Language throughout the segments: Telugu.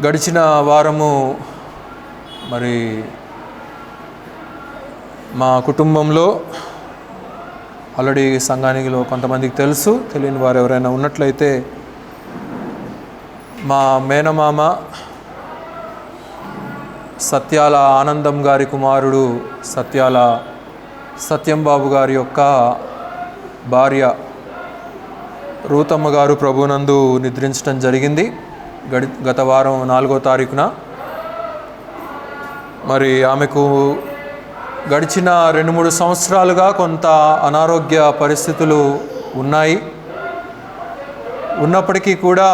గడిచిన వారము మరి మా కుటుంబంలో ఆల్రెడీ సంఘానికిలో కొంతమందికి తెలుసు, తెలియని వారు ఎవరైనా ఉన్నట్లయితే మా మేనమామ సత్యాల ఆనందం గారి కుమారుడు సత్యాల సత్యంబాబు గారి యొక్క భార్య రూతమ్మ గారు ప్రభునందు నిద్రించడం జరిగింది. గత వారం 4వ తారీఖున. మరి ఆమెకు గడిచిన 2-3 సంవత్సరాలుగా కొంత అనారోగ్య పరిస్థితులు ఉన్నప్పటికీ కూడా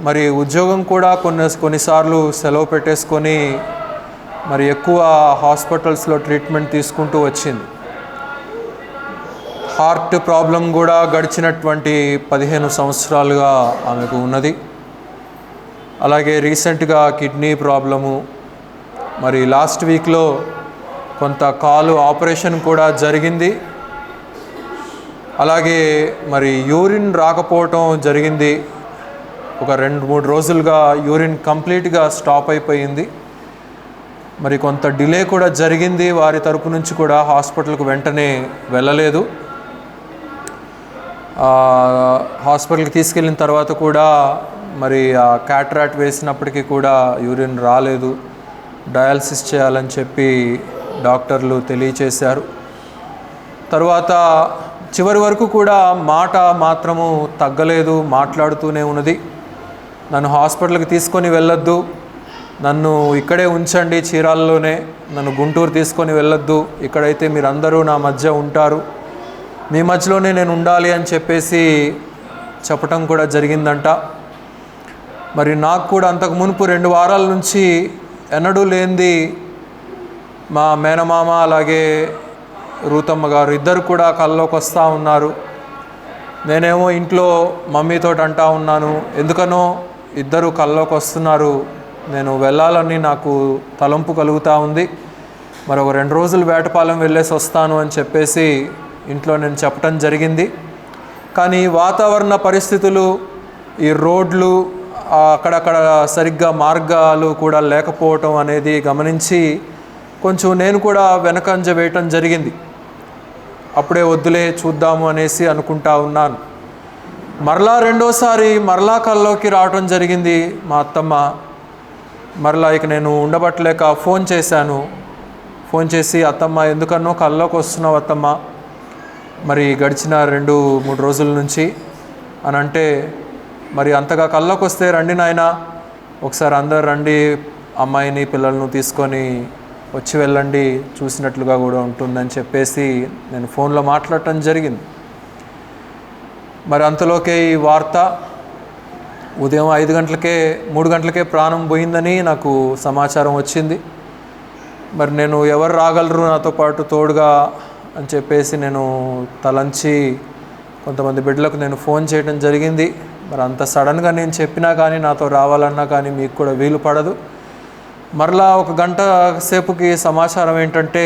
మరి ఉద్యోగం కూడా కొన్నిసార్లు సెలవు పెట్టేసుకొని మరి ఎక్కువ హాస్పిటల్స్లో ట్రీట్మెంట్ తీసుకుంటూ వచ్చింది. హార్ట్ ప్రాబ్లం కూడా గడిచినటువంటి 15 సంవత్సరాలుగా ఆమెకు ఉన్నది. అలాగే రీసెంట్గా కిడ్నీ ప్రాబ్లము, మరి లాస్ట్ వీక్లో కొంత కాలు ఆపరేషన్ కూడా జరిగింది. అలాగే మరి యూరిన్ రాకపోవటం జరిగింది. ఒక 2-3 రోజులుగా యూరిన్ కంప్లీట్గా స్టాప్ అయిపోయింది. మరి కొంత డిలే కూడా జరిగింది. వారి తరపు నుంచి కూడా హాస్పిటల్కు వెంటనే వెళ్ళలేదు. హాస్పిటల్కి తీసుకెళ్ళిన తర్వాత కూడా మరి ఆ క్యాటరాక్ట్ వేసినప్పటికీ కూడా యూరిన్ రాలేదు. డయాలసిస్ చేయాలని చెప్పి డాక్టర్లు తెలియచేశారు. తర్వాత చివరి వరకు కూడా మాట మాత్రము తగ్గలేదు, మాట్లాడుతూనే ఉన్నది. నన్ను హాస్పిటల్కి తీసుకొని వెళ్ళొద్దు, నన్ను ఇక్కడే ఉంచండి, చీరాలలోనే, నన్ను గుంటూరు తీసుకొని వెళ్ళొద్దు, ఇక్కడైతే మీరందరూ నా మధ్య ఉంటారు, మీ మధ్యలోనే నేను ఉండాలి అని చెప్పేసి చెప్పటం కూడా జరిగిందంట. మరి నాకు కూడా అంతకు మునుపు 2 వారాల నుంచి ఎన్నడూ లేనిది మా మేనమామ అలాగే రూతమ్మ గారు ఇద్దరు కూడా కల్లోకి వస్తూ ఉన్నారు. నేనేమో ఇంట్లో మమ్మీతో అంటా ఉన్నాను, ఎందుకనో ఇద్దరు కల్లోకి వస్తున్నారు, నేను వెళ్ళాలని నాకు తలంపు కలుగుతూ ఉంది, మరి ఒక 2 రోజులు వేటపాలెం వెళ్ళేసి వస్తాను అని చెప్పేసి ఇంట్లో నేను చెప్పటం జరిగింది. కానీ వాతావరణ పరిస్థితులు, ఈ రోడ్లు, అక్కడక్కడ సరిగ్గా మార్గాలు కూడా లేకపోవటం అనేది గమనించి కొంచెం నేను కూడా వెనకంజ వేయటం జరిగింది. అప్పుడే వద్దులే చూద్దాము అనేసి అనుకుంటా ఉన్నాను. మరలా 2వసారి మరలా కల్లోకి రావటం జరిగింది మా అత్తమ్మ. మరలా ఇక నేను ఉండబట్టలేక ఫోన్ చేశాను. ఫోన్ చేసి, అత్తమ్మ ఎందుకన్నో కల్లోకి వస్తున్నావు అత్తమ్మ, మరి గడిచిన 2-3 రోజుల నుంచి అని అంటే, మరి అంతగా కల్లోకి వస్తే రండి నాయన, ఒకసారి అందరు రండి, అమ్మాయిని పిల్లలను తీసుకొని వచ్చి వెళ్ళండి, చూసినట్లుగా కూడా ఉంటుందని చెప్పేసి నేను ఫోన్లో మాట్లాడటం జరిగింది. మరి అంతలోకే ఈ వార్త ఉదయం 3 గంటలకే ప్రాణం పోయిందని నాకు సమాచారం వచ్చింది. మరి నేను ఎవరు రాగలరు నాతో పాటు తోడుగా అని చెప్పేసి నేను తలంచి కొంతమంది బిడ్డలకు నేను ఫోన్ చేయడం జరిగింది. మరి అంత సడన్గా నేను చెప్పినా కానీ, నాతో రావాలన్నా కానీ మీకు కూడా వీలు పడదు. మరలా 1 గంట సేపుకి సమాచారం ఏంటంటే,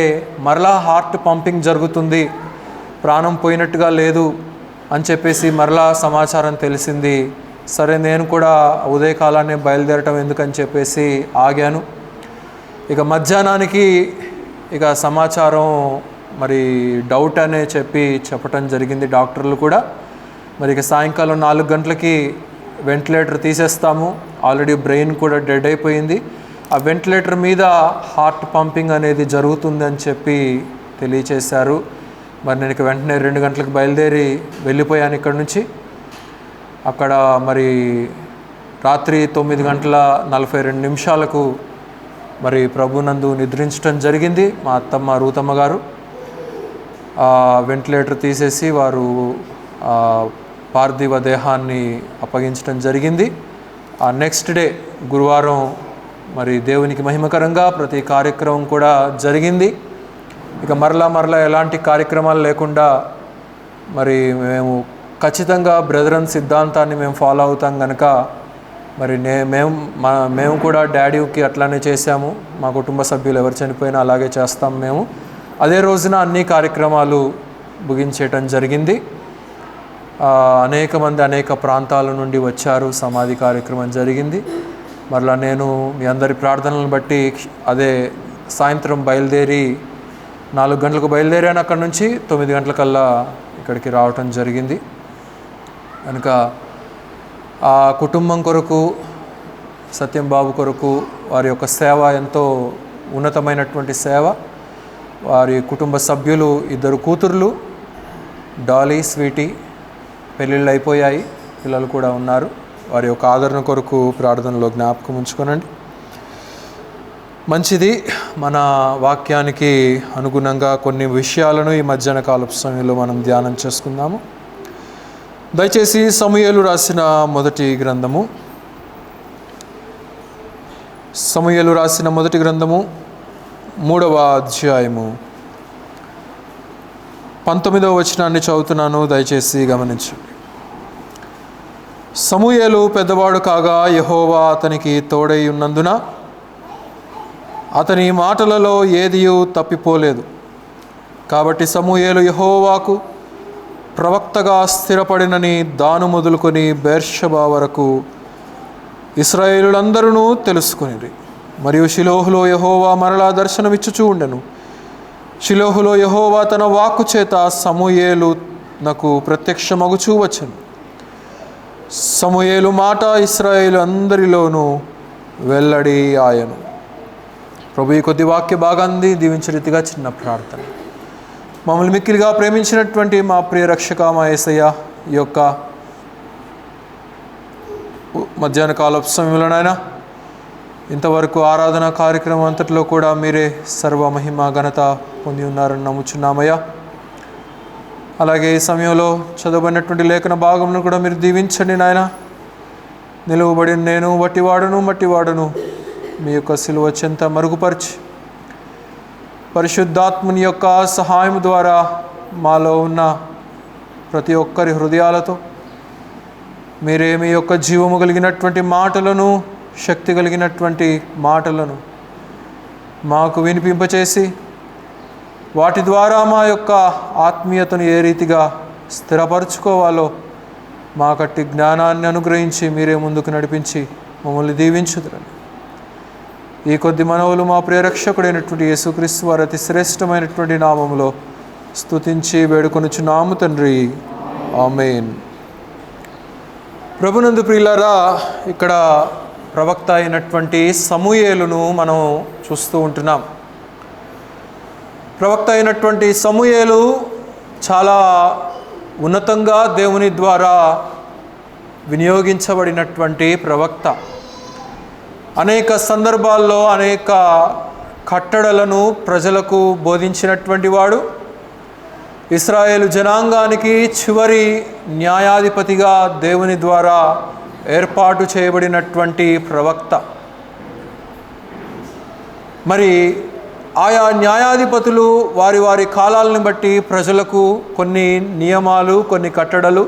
మరలా హార్ట్ పంపింగ్ జరుగుతుంది, ప్రాణం పోయినట్టుగా లేదు అని చెప్పేసి మరలా సమాచారం తెలిసింది. సరే, నేను కూడా ఉదయకాలాన్ని బయలుదేరటం ఎందుకని చెప్పేసి ఆగాను. ఇక మధ్యాహ్నానికి ఇక సమాచారం మరి డౌట్ అనే చెప్పటం జరిగింది డాక్టర్లు కూడా. మరి ఇక సాయంకాలం 4 గంటలకి వెంటిలేటర్ తీసేస్తాము, ఆల్రెడీ బ్రెయిన్ కూడా డెడ్ అయిపోయింది, ఆ వెంటిలేటర్ మీద హార్ట్ పంపింగ్ అనేది జరుగుతుంది అని చెప్పి తెలియచేశారు. మరి నేను ఇక వెంటనే 2 గంటలకు బయలుదేరి వెళ్ళిపోయాను ఇక్కడి నుంచి. అక్కడ మరి రాత్రి 9:42 మరి ప్రభునందు నిద్రించడం జరిగింది మా అత్తమ్మ రూతమ్మ గారు. వెంటిలేటర్ తీసేసి వారు పార్థివ దేహాన్ని అప్పగించడం జరిగింది. ఆ నెక్స్ట్ డే గురువారం మరి దేవునికి మహిమకరంగా ప్రతి కార్యక్రమం కూడా జరిగింది. ఇక మరలా ఎలాంటి కార్యక్రమాలు లేకుండా మరి మేము ఖచ్చితంగా బ్రదరన్ సిద్ధాంతాన్ని మేము ఫాలో అవుతాం కనుక మరి మేము కూడా డాడీకి అట్లానే చేశాము. మా కుటుంబ సభ్యులు ఎవరు చనిపోయినా అలాగే చేస్తాం మేము. అదే రోజున అన్ని కార్యక్రమాలు ముగించేయటం జరిగింది. అనేక మంది అనేక ప్రాంతాల నుండి వచ్చారు, సమాధి కార్యక్రమం జరిగింది. మరలా నేను మీ అందరి ప్రార్థనలను బట్టి అదే సాయంత్రం బయలుదేరి 4 గంటలకు బయలుదేరాను. అక్కడి నుంచి 9 గంటలకల్లా ఇక్కడికి రావటం జరిగింది. కనుక ఆ కుటుంబం కొరకు, సత్యం బాబు కొరకు వారి యొక్క సేవ ఎంతో ఉన్నతమైనటువంటి సేవ. వారి కుటుంబ సభ్యులు 2 కూతుర్లు, డాలీ, స్వీటీ, పెళ్ళిళ్ళు అయిపోయాయి, పిల్లలు కూడా ఉన్నారు. వారి యొక్క ఆదరణ కొరకు ప్రార్థనలో జ్ఞాపకం ఉంచుకోనండి. మంచిది. మన వాక్యానికి అనుగుణంగా కొన్ని విషయాలను ఈ మధ్యాహ్న కాలపు సమయంలో మనం ధ్యానం చేసుకుందాము. దయచేసి సమూయేలు రాసిన మొదటి గ్రంథము 3వ అధ్యాయము 19వ వచనాన్ని చదువుతున్నాను, దయచేసి గమనించండి. సమూయేలు పెద్దవాడు కాగా యెహోవా అతనికి తోడై ఉన్నందున అతని మాటలలో ఏదియూ తప్పిపోలేదు. కాబట్టి సమూయేలు యెహోవాకు ప్రవక్తగా స్థిరపడినని దాను మొదలుకొని బెర్షెబా వరకు ఇశ్రాయేలులందరూ తెలుసుకొనిరి. మరియు షిలోహులో యెహోవా మరలా దర్శనమిచ్చుచూ ఉండెను. షిలోహులో యెహోవా తన వాక్కు చేత సమూయేలునకు ప్రత్యక్షమగుచూ వచ్చెను. సమూయేలు మాట ఇశ్రాయేలు అందరిలోనూ వెల్లడి ఆయను. ప్రభు ఈ కొద్ది వాక్య భాగాన్ని దీవించే రీతిగా చిన్న ప్రార్థన. మమ్మల్ని మిక్కిలిగా ప్రేమించినటువంటి మా ప్రియ రక్షక, మా యేసయ్య, ఈ యొక్క మధ్యాహ్న కాలపు సమయంలోనైనా ఇంతవరకు ఆరాధన కార్యక్రమం అంతటిలో కూడా మీరే సర్వ మహిమ ఘనత పొంది ఉన్నారని నమ్ముచున్నామయ్యా. అలాగే ఈ సమయంలో చదవబడినటువంటి లేఖన భాగంను కూడా మీరు దీవించండి నాయన. నిలువబడి నేను మట్టివాడను మీ యొక్క సిలువ చెంత మరుగుపరిచి పరిశుద్ధాత్ముని యొక్క సహాయం ద్వారా మాలో ఉన్న ప్రతి ఒక్కరి హృదయాలతో మీరే మీ యొక్క జీవము కలిగినటువంటి మాటలను, శక్తి కలిగినటువంటి మాటలను మాకు వినిపింపచేసి వాటి ద్వారా మా యొక్క ఆత్మీయతను ఏ రీతిగా స్థిరపరచుకోవాలో మాకట్టి జ్ఞానాన్ని అనుగ్రహించి మీరే ముందుకు నడిపించి మమ్మల్ని దీవించుదురని ఈ కొద్ది మనవులు మా ప్రియరక్షకుడైనటువంటి యేసుక్రీస్తు వారి అతి శ్రేష్టమైనటువంటి నామములో స్తుతించి వేడుకొనుచున్నాము తండ్రి. ఆమేన్. ప్రభునందు ప్రియులారా, ఇక్కడ ప్రవక్త అయినటువంటి సమూయేలును మనం చూస్తూ ఉంటున్నాం. ప్రవక్త అయినటువంటి సమూయేలు చాలా ఉన్నతంగా దేవుని ద్వారా వినియోగించబడినటువంటి ప్రవక్త. అనేక సందర్భాల్లో అనేక కట్టడలను ప్రజలకు బోధించినటువంటి వాడు. ఇశ్రాయేలు జనాంగానికి చివరి న్యాయాధిపతిగా దేవుని ద్వారా ఏర్పాటు చేయబడినటువంటి ప్రవక్త. మరి ఆయా న్యాయాధిపతులు వారి వారి కాలాలను బట్టి ప్రజలకు కొన్ని నియమాలు, కొన్ని కట్టడలు,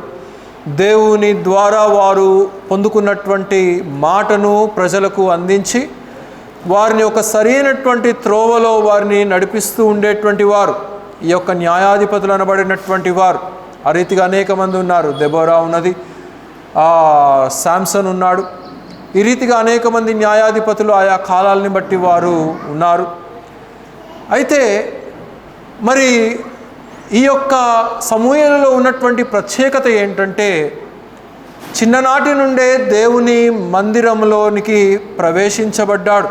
దేవుని ద్వారా వారు పొందుకున్నటువంటి మాటను ప్రజలకు అందించి వారిని ఒక సరైనటువంటి త్రోవలో వారిని నడిపిస్తూ ఉండేటువంటి వారు ఈ యొక్క న్యాయాధిపతులు అనబడినటువంటి వారు. ఆ రీతిగా అనేక మంది ఉన్నారు. దెబోరా ఉన్నది, శాంసన్ ఉన్నాడు. ఈ రీతిగా అనేక మంది న్యాయాధిపతులు ఆయా కాలాలని బట్టి వారు ఉన్నారు. అయితే మరి ఈ యొక్క సమూయేలులో ఉన్నటువంటి ప్రత్యేకత ఏంటంటే, చిన్ననాటి నుండే దేవుని మందిరంలోనికి ప్రవేశించబడ్డాడు.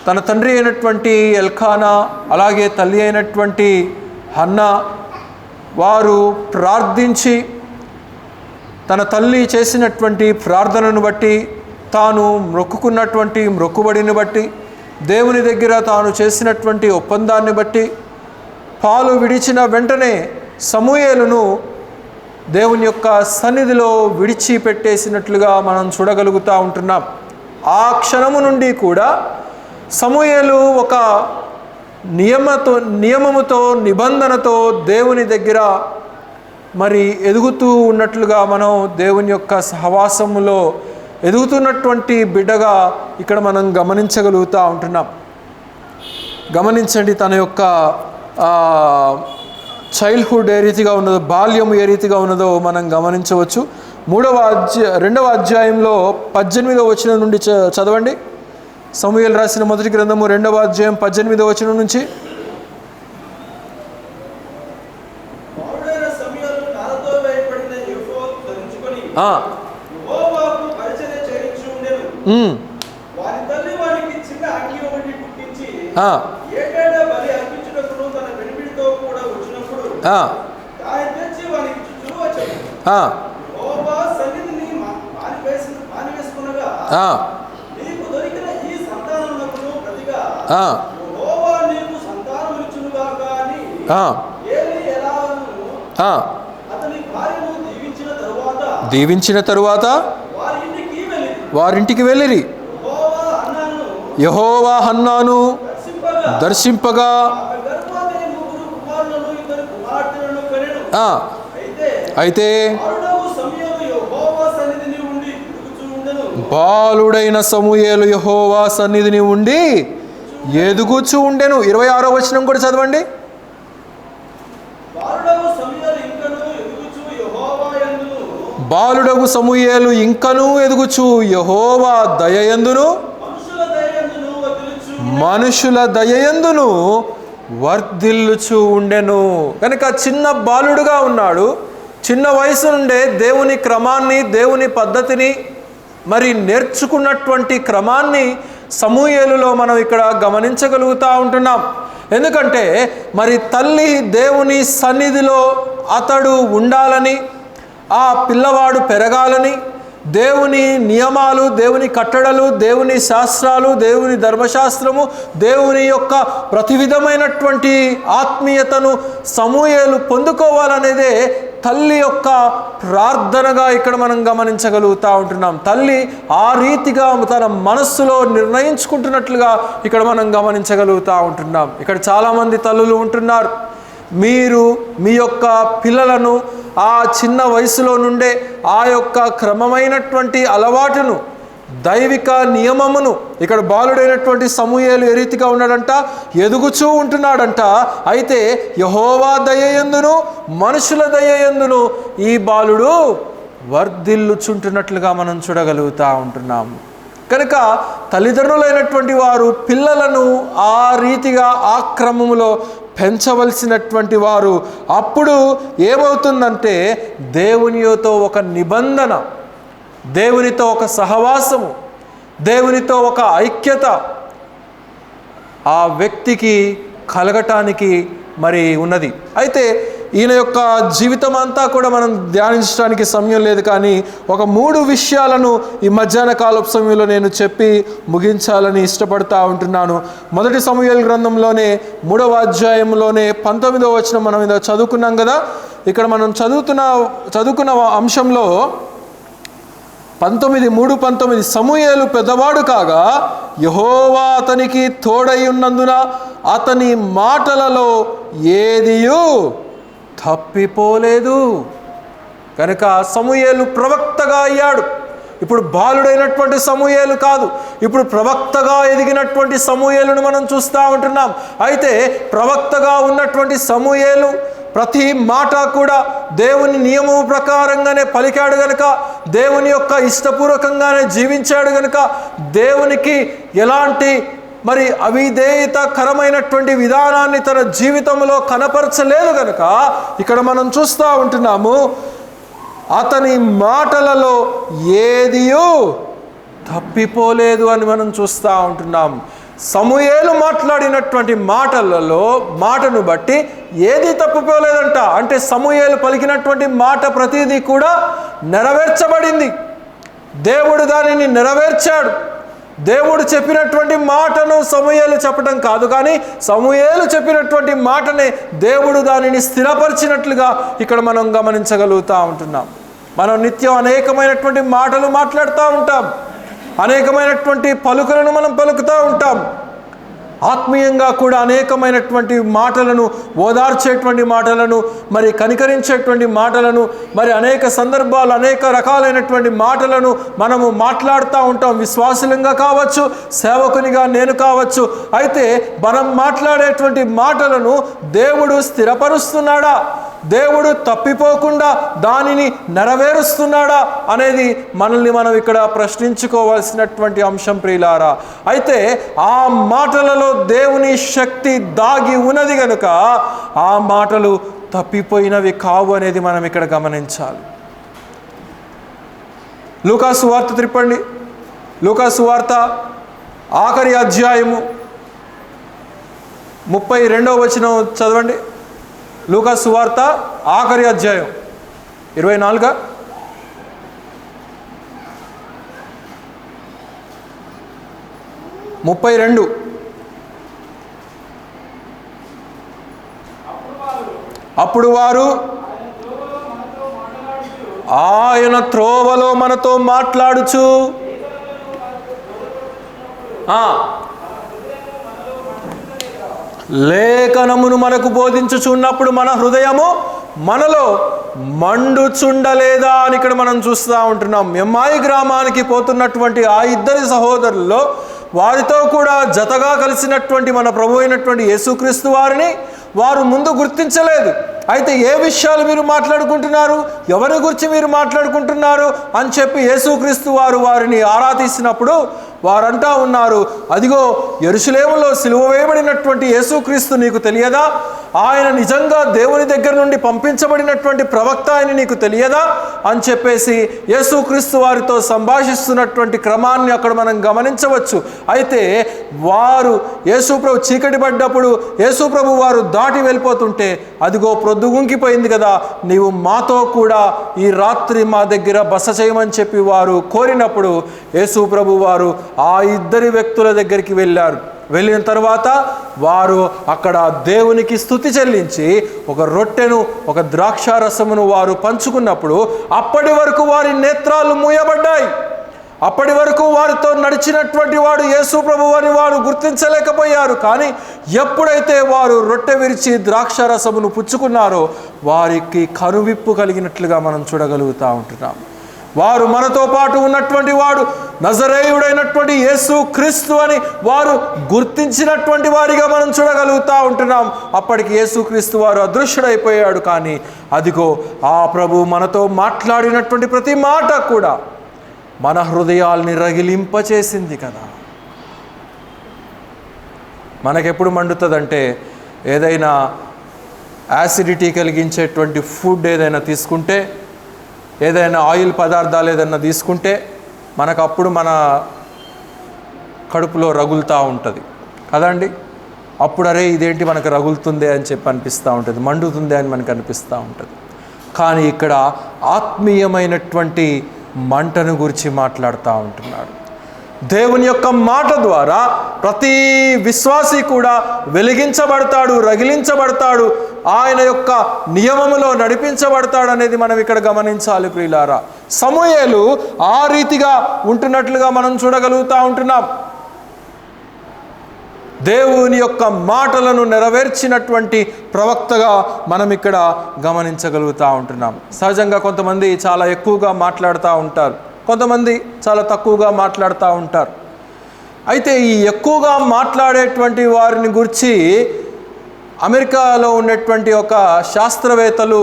తన తండ్రి అయినటువంటి ఎల్కానా, అలాగే తల్లి అయినటువంటి హన్నా వారు ప్రార్థించి తన తల్లి చేసినటువంటి ప్రార్థనను బట్టి, తాను మొక్కుకున్నటువంటి మొక్కుబడిని బట్టి, దేవుని దగ్గర తాను చేసినటువంటి ఒప్పందాన్ని బట్టి పాలు విడిచిన వెంటనే సమూయేలును దేవుని యొక్క సన్నిధిలో విడిచిపెట్టేసినట్లుగా మనం చూడగలుగుతూ ఉంటున్నాం. ఆ క్షణము నుండి కూడా సమూయేలు ఒక నియమముతో, నిబంధనతో దేవుని దగ్గర మరి ఎదుగుతూ ఉన్నట్లుగా మనం దేవుని యొక్క సహవాసములో ఎదుగుతున్నటువంటి బిడ్డగా ఇక్కడ మనం గమనించగలుగుతూ ఉంటున్నాం. గమనించండి, తన యొక్క చైల్డ్హుడ్ ఏ రీతిగా ఉన్నదో, బాల్యం ఏ రీతిగా ఉన్నదో మనం గమనించవచ్చు. రెండవ అధ్యాయంలో 18వ వచనం నుండి చదవండి. సమూయేలు రాసిన మొదటి గ్రంథము 2వ అధ్యాయం 18వ వచనం నుంచి. దీవించిన తరువాత వారింటికి వెళ్ళిరి. యెహోవా హన్నాను దర్శింపగా అయితే బాలుడైన సమూయేలు యెహోవా సన్నిధిని ఉండి ఎదుగుచూ ఉండెను. 26వ వచనం కూడా చదవండి. బాలుడగు సమూయేలు ఇంకనూ ఎదుగుచు యెహోవా దయయందును మనుషుల దయయందును వర్ధిల్లుచు ఉండెను. కనుక చిన్న బాలుడుగా ఉన్నాడు. చిన్న వయసు నుండే దేవుని క్రమాన్ని, దేవుని పద్ధతిని మరి నేర్చుకున్నటువంటి క్రమాన్ని సమూయేలులో మనం ఇక్కడ గమనించగలుగుతూ ఉంటున్నాం. ఎందుకంటే మరి తల్లి దేవుని సన్నిధిలో అతడు ఉండాలని, ఆ పిల్లవాడు పెరగాలని, దేవుని నియమాలు, దేవుని కట్టడలు, దేవుని శాస్త్రాలు, దేవుని ధర్మశాస్త్రము, దేవుని యొక్క ప్రతి విధమైనటువంటి ఆత్మీయతను సమూయేలు పొందుకోవాలనేదే తల్లి యొక్క ప్రార్థనగా ఇక్కడ మనం గమనించగలుగుతూ ఉంటున్నాం. తల్లి ఆ రీతిగా తన మనస్సులో నిర్ణయించుకుంటున్నట్లుగా ఇక్కడ మనం గమనించగలుగుతూ ఉంటున్నాం. ఇక్కడ చాలామంది తల్లులు ఉంటున్నారు. మీరు మీ యొక్క పిల్లలను ఆ చిన్న వయసులో నుండే ఆ యొక్క క్రమమైనటువంటి అలవాటును, దైవిక నియమమును, ఇక్కడ బాలుడైనటువంటి సమూయేలు ఏ రీతిగా ఉన్నాడంట, ఎదుగుచూ ఉంటున్నాడంట. అయితే యెహోవా దయయందును మనుషుల దయయందును ఈ బాలుడు వర్ధిల్లుచుంటున్నట్లుగా మనం చూడగలుగుతూ ఉంటున్నాం. కనుక తల్లిదండ్రులైనటువంటి వారు పిల్లలను ఆ రీతిగా ఆ క్రమములో పెంచవలసినటువంటి వారు. అప్పుడు ఏమవుతుందంటే దేవునితో ఒక నిబంధన, దేవునితో ఒక సహవాసము, దేవునితో ఒక ఐక్యత ఆ వ్యక్తికి కలగటానికి మరి ఉన్నది. అయితే ఈయన యొక్క జీవితం అంతా కూడా మనం ధ్యానించడానికి సమయం లేదు, కానీ ఒక 3 విషయాలను ఈ మధ్యాహ్న కాలపు సమయంలో నేను చెప్పి ముగించాలని ఇష్టపడతా ఉంటున్నాను. మొదటి సమూయేలు గ్రంథంలోనే 3వ అధ్యాయంలోనే 19వ వచనం మనం ఇలా చదువుకున్నాం కదా. ఇక్కడ మనం చదువుకున్న అంశంలో 3:19 సమూయేలు పెద్దవాడు కాగా యెహోవా అతనికి తోడై ఉన్నందున అతని మాటలలో ఏదియూ తప్పిపోలేదు. కనుక సమూయేలు ప్రవక్తగా అయ్యాడు. ఇప్పుడు బాలుడైనటువంటి సమూయేలు కాదు, ఇప్పుడు ప్రవక్తగా ఎదిగినటువంటి సమూయేలును మనం చూస్తూ ఉంటున్నాం. అయితే ప్రవక్తగా ఉన్నటువంటి సమూయేలు ప్రతి మాట కూడా దేవుని నియమం ప్రకారంగానే పలికాడు గనుక, దేవుని యొక్క ఇష్టపూర్వకంగానే జీవించాడు గనుక, దేవునికి ఎలాంటి మరి అవిధేయతకరమైనటువంటి విధానాన్ని తన జీవితంలో కనపరచలేదు కనుక ఇక్కడ మనం చూస్తూ ఉంటున్నాము, అతని మాటలలో ఏదియూ తప్పిపోలేదు అని మనం చూస్తూ ఉంటున్నాం. సమూయేలు మాట్లాడినటువంటి మాటను బట్టి ఏది తప్పిపోలేదంట. అంటే సమూయేలు పలికినటువంటి మాట ప్రతిదీ కూడా నెరవేర్చబడింది. దేవుడు దానిని నెరవేర్చాడు. దేవుడు చెప్పినటువంటి మాటను సమూయేలు చెప్పడం కాదు, కానీ సమూయేలు చెప్పినటువంటి మాటనే దేవుడు దానిని స్థిరపరిచినట్లుగా ఇక్కడ మనం గమనించగలుగుతూ ఉంటున్నాం. మనం నిత్యం అనేకమైనటువంటి మాటలు మాట్లాడుతూ ఉంటాం, అనేకమైనటువంటి పలుకులను మనం పలుకుతూ ఉంటాం. ఆత్మీయంగా కూడా అనేకమైనటువంటి మాటలను, ఓదార్చేటువంటి మాటలను, మరి కనికరించేటువంటి మాటలను, మరి అనేక సందర్భాలు అనేక రకాలైనటువంటి మాటలను మనము మాట్లాడుతూ ఉంటాం. విశ్వాసులంగా కావచ్చు, సేవకునిగా నేను కావచ్చు. అయితే మనం మాట్లాడేటువంటి మాటలను దేవుడు స్థిరపరుస్తున్నాడా? దేవుడు తప్పిపోకుండా దానిని నెరవేరుస్తున్నాడా అనేది మనల్ని మనం ఇక్కడ ప్రశ్నించుకోవాల్సినటువంటి అంశం ప్రియులారా. అయితే ఆ మాటలలో దేవుని శక్తి దాగి ఉన్నది కనుక ఆ మాటలు తప్పిపోయినవి కావు అనేది మనం ఇక్కడ గమనించాలి. లూకాసు వార్త త్రిప్పండి. లూకాసు వార్త ఆఖరి అధ్యాయము 32వ వచనం చదవండి. లూకాసు వార్త ఆఖరి అధ్యాయం 24 32. అప్పుడు వారు ఆయన త్రోవలో మనతో మాట్లాడుచు లేఖనమును మనకు బోధించుచున్నప్పుడు మన హృదయము మనలో మండుచుండలేదా అని ఇక్కడ మనం చూస్తూ ఉంటున్నాం. ఎమ్మాయి గ్రామానికి పోతున్నటువంటి ఆ ఇద్దరి సహోదరుల్లో వారితో కూడా జతగా కలిసినటువంటి మన ప్రభు అయినటువంటి యేసుక్రీస్తు వారిని వారు ముందు గుర్తించలేదు. అయితే ఏ విషయాలు మీరు మాట్లాడుకుంటున్నారు, ఎవరి గురించి మీరు మాట్లాడుకుంటున్నారు అని చెప్పి యేసుక్రీస్తు వారు వారిని ఆరా తీసినప్పుడు వారంటా ఉన్నారు, అదిగో యెరూషలేములో సిలువ వేయబడినటువంటి యేసుక్రీస్తు నీకు తెలియదా? ఆయన నిజంగా దేవుని దగ్గర నుండి పంపించబడినటువంటి ప్రవక్త అని నీకు తెలియదా అని చెప్పేసి యేసుక్రీస్తు వారితో సంభాషిస్తున్నటువంటి క్రమాన్ని అక్కడ మనం గమనించవచ్చు. అయితే వారు యేసుప్రభు చీకటి పడ్డప్పుడు యేసుప్రభు వారు దాటి వెళ్ళిపోతుంటే అదిగో ప్రొద్దుగుంకిపోయింది కదా, నీవు మాతో కూడా ఈ రాత్రి మా దగ్గర బస చేయమని చెప్పి వారు కోరినప్పుడు యేసుప్రభు వారు ఆ ఇద్దరి వ్యక్తుల దగ్గరికి వెళ్ళారు. వెళ్ళిన తర్వాత వారు అక్కడ దేవునికి స్తుతి చెల్లించి ఒక రొట్టెను ఒక ద్రాక్షారసమును వారు పంచుకున్నప్పుడు అప్పటి వరకు వారి నేత్రాలు మూయబడ్డాయి. అప్పటి వరకు వారితో నడిచినటువంటి వాడు యేసు ప్రభువు అని వారు గుర్తించలేకపోయారు. కానీ ఎప్పుడైతే వారు రొట్టె విరిచి ద్రాక్షారసమును పుచ్చుకున్నారో వారికి కనువిప్పు కలిగినట్లుగా మనం చూడగలుగుతూ ఉంటున్నాం. వారు మనతో పాటు ఉన్నటువంటి వాడు నజరేయుడైనటువంటి యేసు క్రీస్తు అని వారు గుర్తించినటువంటి వారిగా మనం చూడగలుగుతూ ఉంటున్నాం. అప్పటికి యేసు క్రీస్తు వారు అదృశ్యుడైపోయాడు. కానీ అదిగో ఆ ప్రభు మనతో మాట్లాడినటువంటి ప్రతి మాట కూడా మన హృదయాల్ని రగిలింపచేసింది కదా. మనకెప్పుడు మండుతుందంటే ఏదైనా యాసిడిటీ కలిగించేటువంటి ఫుడ్ ఏదైనా తీసుకుంటే, ఏదైనా ఆయిల్ పదార్థాలు ఏదైనా తీసుకుంటే మనకు అప్పుడు మన కడుపులో రగులుతూ ఉంటుంది కదండి. అప్పుడు అరే ఇదేంటి మనకు రగులుతుంది అని చెప్పి అనిపిస్తూ ఉంటుంది, మండుతుంది అని మనకు అనిపిస్తూ ఉంటుంది. కానీ ఇక్కడ ఆత్మీయమైనటువంటి మంటను గురించి మాట్లాడుతూ ఉంటున్నాడు. దేవుని యొక్క మాట ద్వారా ప్రతి విశ్వాసి కూడా వెలిగించబడతాడు, రగిలించబడతాడు, ఆయన యొక్క నియమములో నడిపించబడతాడు అనేది మనం ఇక్కడ గమనించాలి ప్రియులారా. సమూయేలు ఆ రీతిగా ఉంటున్నట్లుగా మనం చూడగలుగుతూ ఉంటున్నాం. దేవుని యొక్క మాటలను నెరవేర్చినటువంటి ప్రవక్తగా మనం ఇక్కడ గమనించగలుగుతూ ఉంటున్నాం. సహజంగా కొంతమంది చాలా ఎక్కువగా మాట్లాడుతూ ఉంటారు, కొంతమంది చాలా తక్కువగా మాట్లాడుతూ ఉంటారు. అయితే ఈ ఎక్కువగా మాట్లాడేటువంటి వారిని గురించి అమెరికాలో ఉన్నటువంటి ఒక శాస్త్రవేత్తలు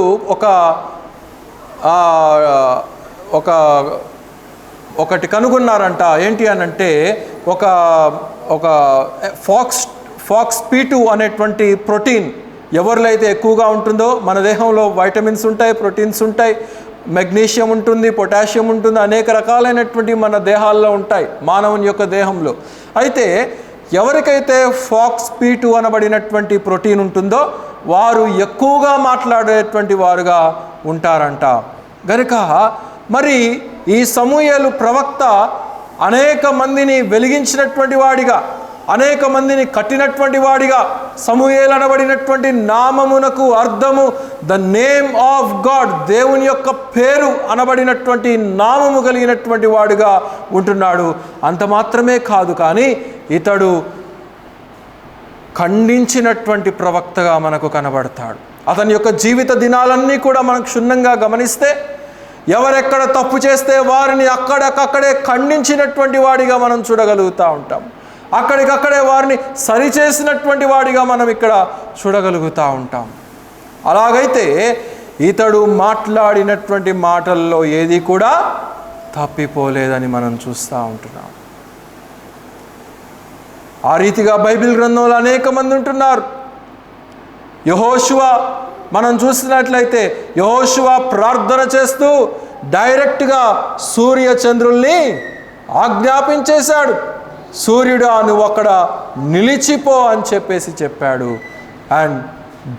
ఒకటి కనుగొన్నారంట. ఏంటి అనంటే ఒక ఫాక్స్ P2 అనేటువంటి ప్రోటీన్ ఎవరిలో అయితే ఎక్కువగా ఉంటుందో, మన దేహంలో వైటమిన్స్ ఉంటాయి, ప్రోటీన్స్ ఉంటాయి, మెగ్నీషియం ఉంటుంది, పొటాషియం ఉంటుంది, అనేక రకాలైనటువంటి మన దేహాల్లో ఉంటాయి, మానవుని యొక్క దేహంలో. అయితే ఎవరికైతే ఫాక్స్ P2 అనబడినటువంటి ప్రోటీన్ ఉంటుందో వారు ఎక్కువగా మాట్లాడేటువంటి వారుగా ఉంటారంట. గనుక మరి ఈ సమూయేలు ప్రవక్త అనేక మందిని వెలిగించినటువంటి వాడిగా, అనేక మందిని కట్టినటువంటి వాడిగా, సమూయేలు అనబడినటువంటి నామమునకు అర్థము ద నేమ్ ఆఫ్ గాడ్, దేవుని యొక్క పేరు అనబడినటువంటి నామము కలిగినటువంటి వాడుగా ఉంటున్నాడు. అంత మాత్రమే కాదు, కానీ ఇతడు ఖండించినటువంటి ప్రవక్తగా మనకు కనబడతాడు. అతని యొక్క జీవిత దినాలన్నీ కూడా మనకు క్షుణ్ణంగా గమనిస్తే ఎవరెక్కడ తప్పు చేస్తే వారిని అక్కడికక్కడే ఖండించినటువంటి వాడిగా మనం చూడగలుగుతూ ఉంటాం. అక్కడికక్కడే వారిని సరిచేసినటువంటి వాడిగా మనం ఇక్కడ చూడగలుగుతూ ఉంటాం. అలాగైతే ఇతడు మాట్లాడినటువంటి మాటల్లో ఏది కూడా తప్పిపోలేదని మనం చూస్తూ ఉంటున్నాం. ఆ రీతిగా బైబిల్ గ్రంథంలో అనేక మంది ఉంటున్నారు. యెహోషువ మనం చూసినట్లయితే యెహోషువ ప్రార్థన చేస్తూ డైరెక్ట్గా సూర్య చంద్రుల్ని ఆజ్ఞాపించేశాడు. సూర్యుడా నువ్వు అక్కడ నిలిచిపో అని చెప్పాడు. And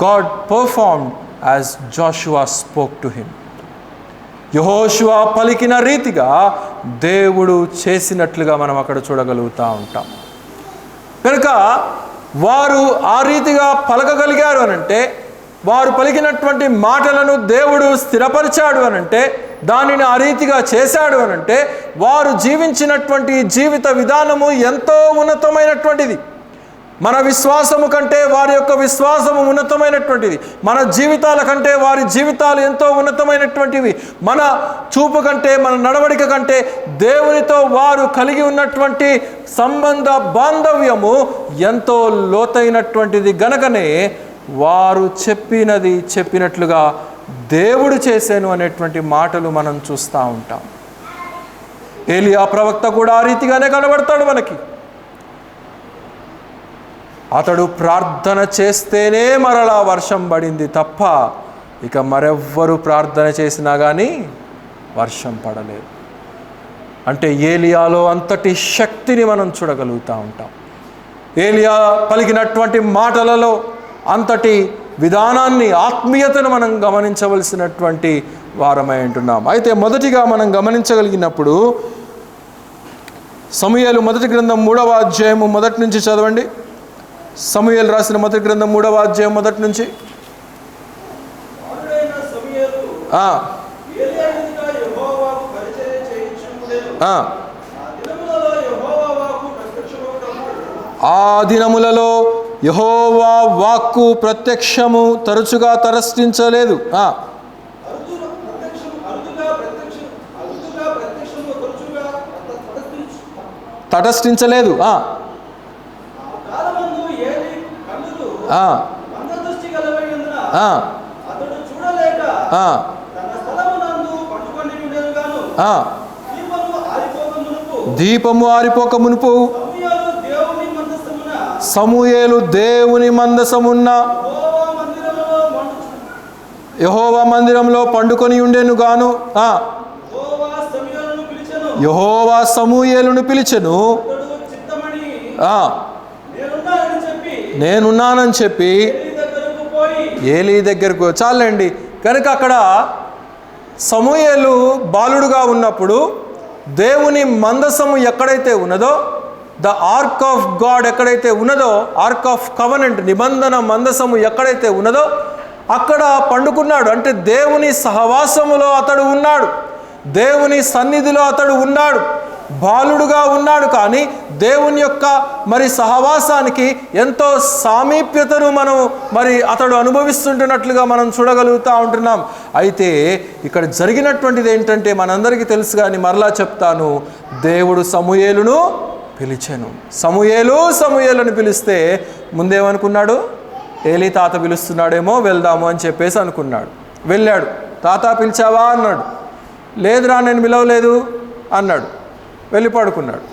God performed as Joshua spoke to him. యెహోషువ పలికిన రీతిగా దేవుడు చేసినట్లుగా మనం అక్కడ చూడగలుగుతూ ఉంటాం. కనుక వారు ఆ రీతిగా పలకగలిగారు అనంటే, వారు పలికినటువంటి మాటలను దేవుడు స్థిరపరిచాడు అనంటే, దానిని ఆ రీతిగా చేశాడు అనంటే, వారు జీవించినటువంటి జీవిత విధానము ఎంతో ఉన్నతమైనటువంటిది. మన విశ్వాసము కంటే వారి యొక్క విశ్వాసము ఉన్నతమైనటువంటిది. మన జీవితాల కంటే వారి జీవితాలు ఎంతో ఉన్నతమైనటువంటివి. మన చూపు కంటే, మన నడవడిక కంటే దేవునితో వారు కలిగి ఉన్నటువంటి సంబంధ బాంధవ్యము ఎంతో లోతైనటువంటిది. గనకనే వారు చెప్పినట్లుగా దేవుడు చేశాను అనేటువంటి మాటలు మనం చూస్తూ ఉంటాం. ఏలియా ప్రవక్త కూడా ఆ రీతిగానే కనబడతాడు మనకి. అతడు ప్రార్థన చేస్తేనే మరలా వర్షం పడింది తప్ప ఇక మరెవ్వరూ ప్రార్థన చేసినా కానీ వర్షం పడలేదు. అంటే ఏలియాలో అంతటి శక్తిని మనం చూడగలుగుతూ ఉంటాం. ఏలియా పలికినటువంటి మాటలలో అంతటి విధానాన్ని, ఆత్మీయతను మనం గమనించవలసినటువంటి వారమై ఉంటున్నాం. అయితే మొదటిగా మనం గమనించగలిగినప్పుడు సమూయేలు మొదటి గ్రంథం 3వ అధ్యాయము మొదటి నుంచి చదవండి. సమూయేలు రాసిన మొదటి గ్రంథం 3వ అధ్యాయం మొదటి నుంచి. ఆ దినములలో యెహోవా వాక్కు ప్రత్యక్షము తరచుగా తటస్థించలేదు. తటస్థించలేదు. దీపము ఆరిపోక మునుపు సమూయేలు దేవుని మందసమున్న యెహోవా మందిరంలో పండుకొని ఉండెను గాను. యెహోవా సమూయేలును పిలిచెను. నేనున్నానని చెప్పి ఏలీ దగ్గరకు. చాలండి. కనుక అక్కడ సమూయేలు బాలుడుగా ఉన్నప్పుడు దేవుని మందసము ఎక్కడైతే ఉన్నదో, ద ఆర్క్ ఆఫ్ గాడ్ ఎక్కడైతే ఉన్నదో, ఆర్క్ ఆఫ్ కవనెంట్ నిబంధన మందసము ఎక్కడైతే ఉన్నదో అక్కడ పండుకున్నాడు. అంటే దేవుని సహవాసములో అతడు ఉన్నాడు, దేవుని సన్నిధిలో అతడు ఉన్నాడు. బాలుడుగా ఉన్నాడు కానీ దేవుని యొక్క సహవాసానికి ఎంతో సామీప్యతను మనం అతడు అనుభవిస్తుంటున్నట్లుగా మనం చూడగలుగుతూ ఉంటున్నాం. అయితే ఇక్కడ జరిగినటువంటిది ఏంటంటే మనందరికీ తెలుసు కానీ మరలా చెప్తాను. దేవుడు సమూయేలును పిలిచెను. సమూయేలుని పిలిస్తే ముందేమనుకున్నాడు? ఏలీ తాత పిలుస్తున్నాడేమో, వెళ్దాము అని చెప్పేసి అనుకున్నాడు. వెళ్ళాడు. తాత పిలిచావా అన్నాడు. లేదురా నేను పిలవలేదు అన్నాడు. వెళ్ళి పడుకున్నాడు.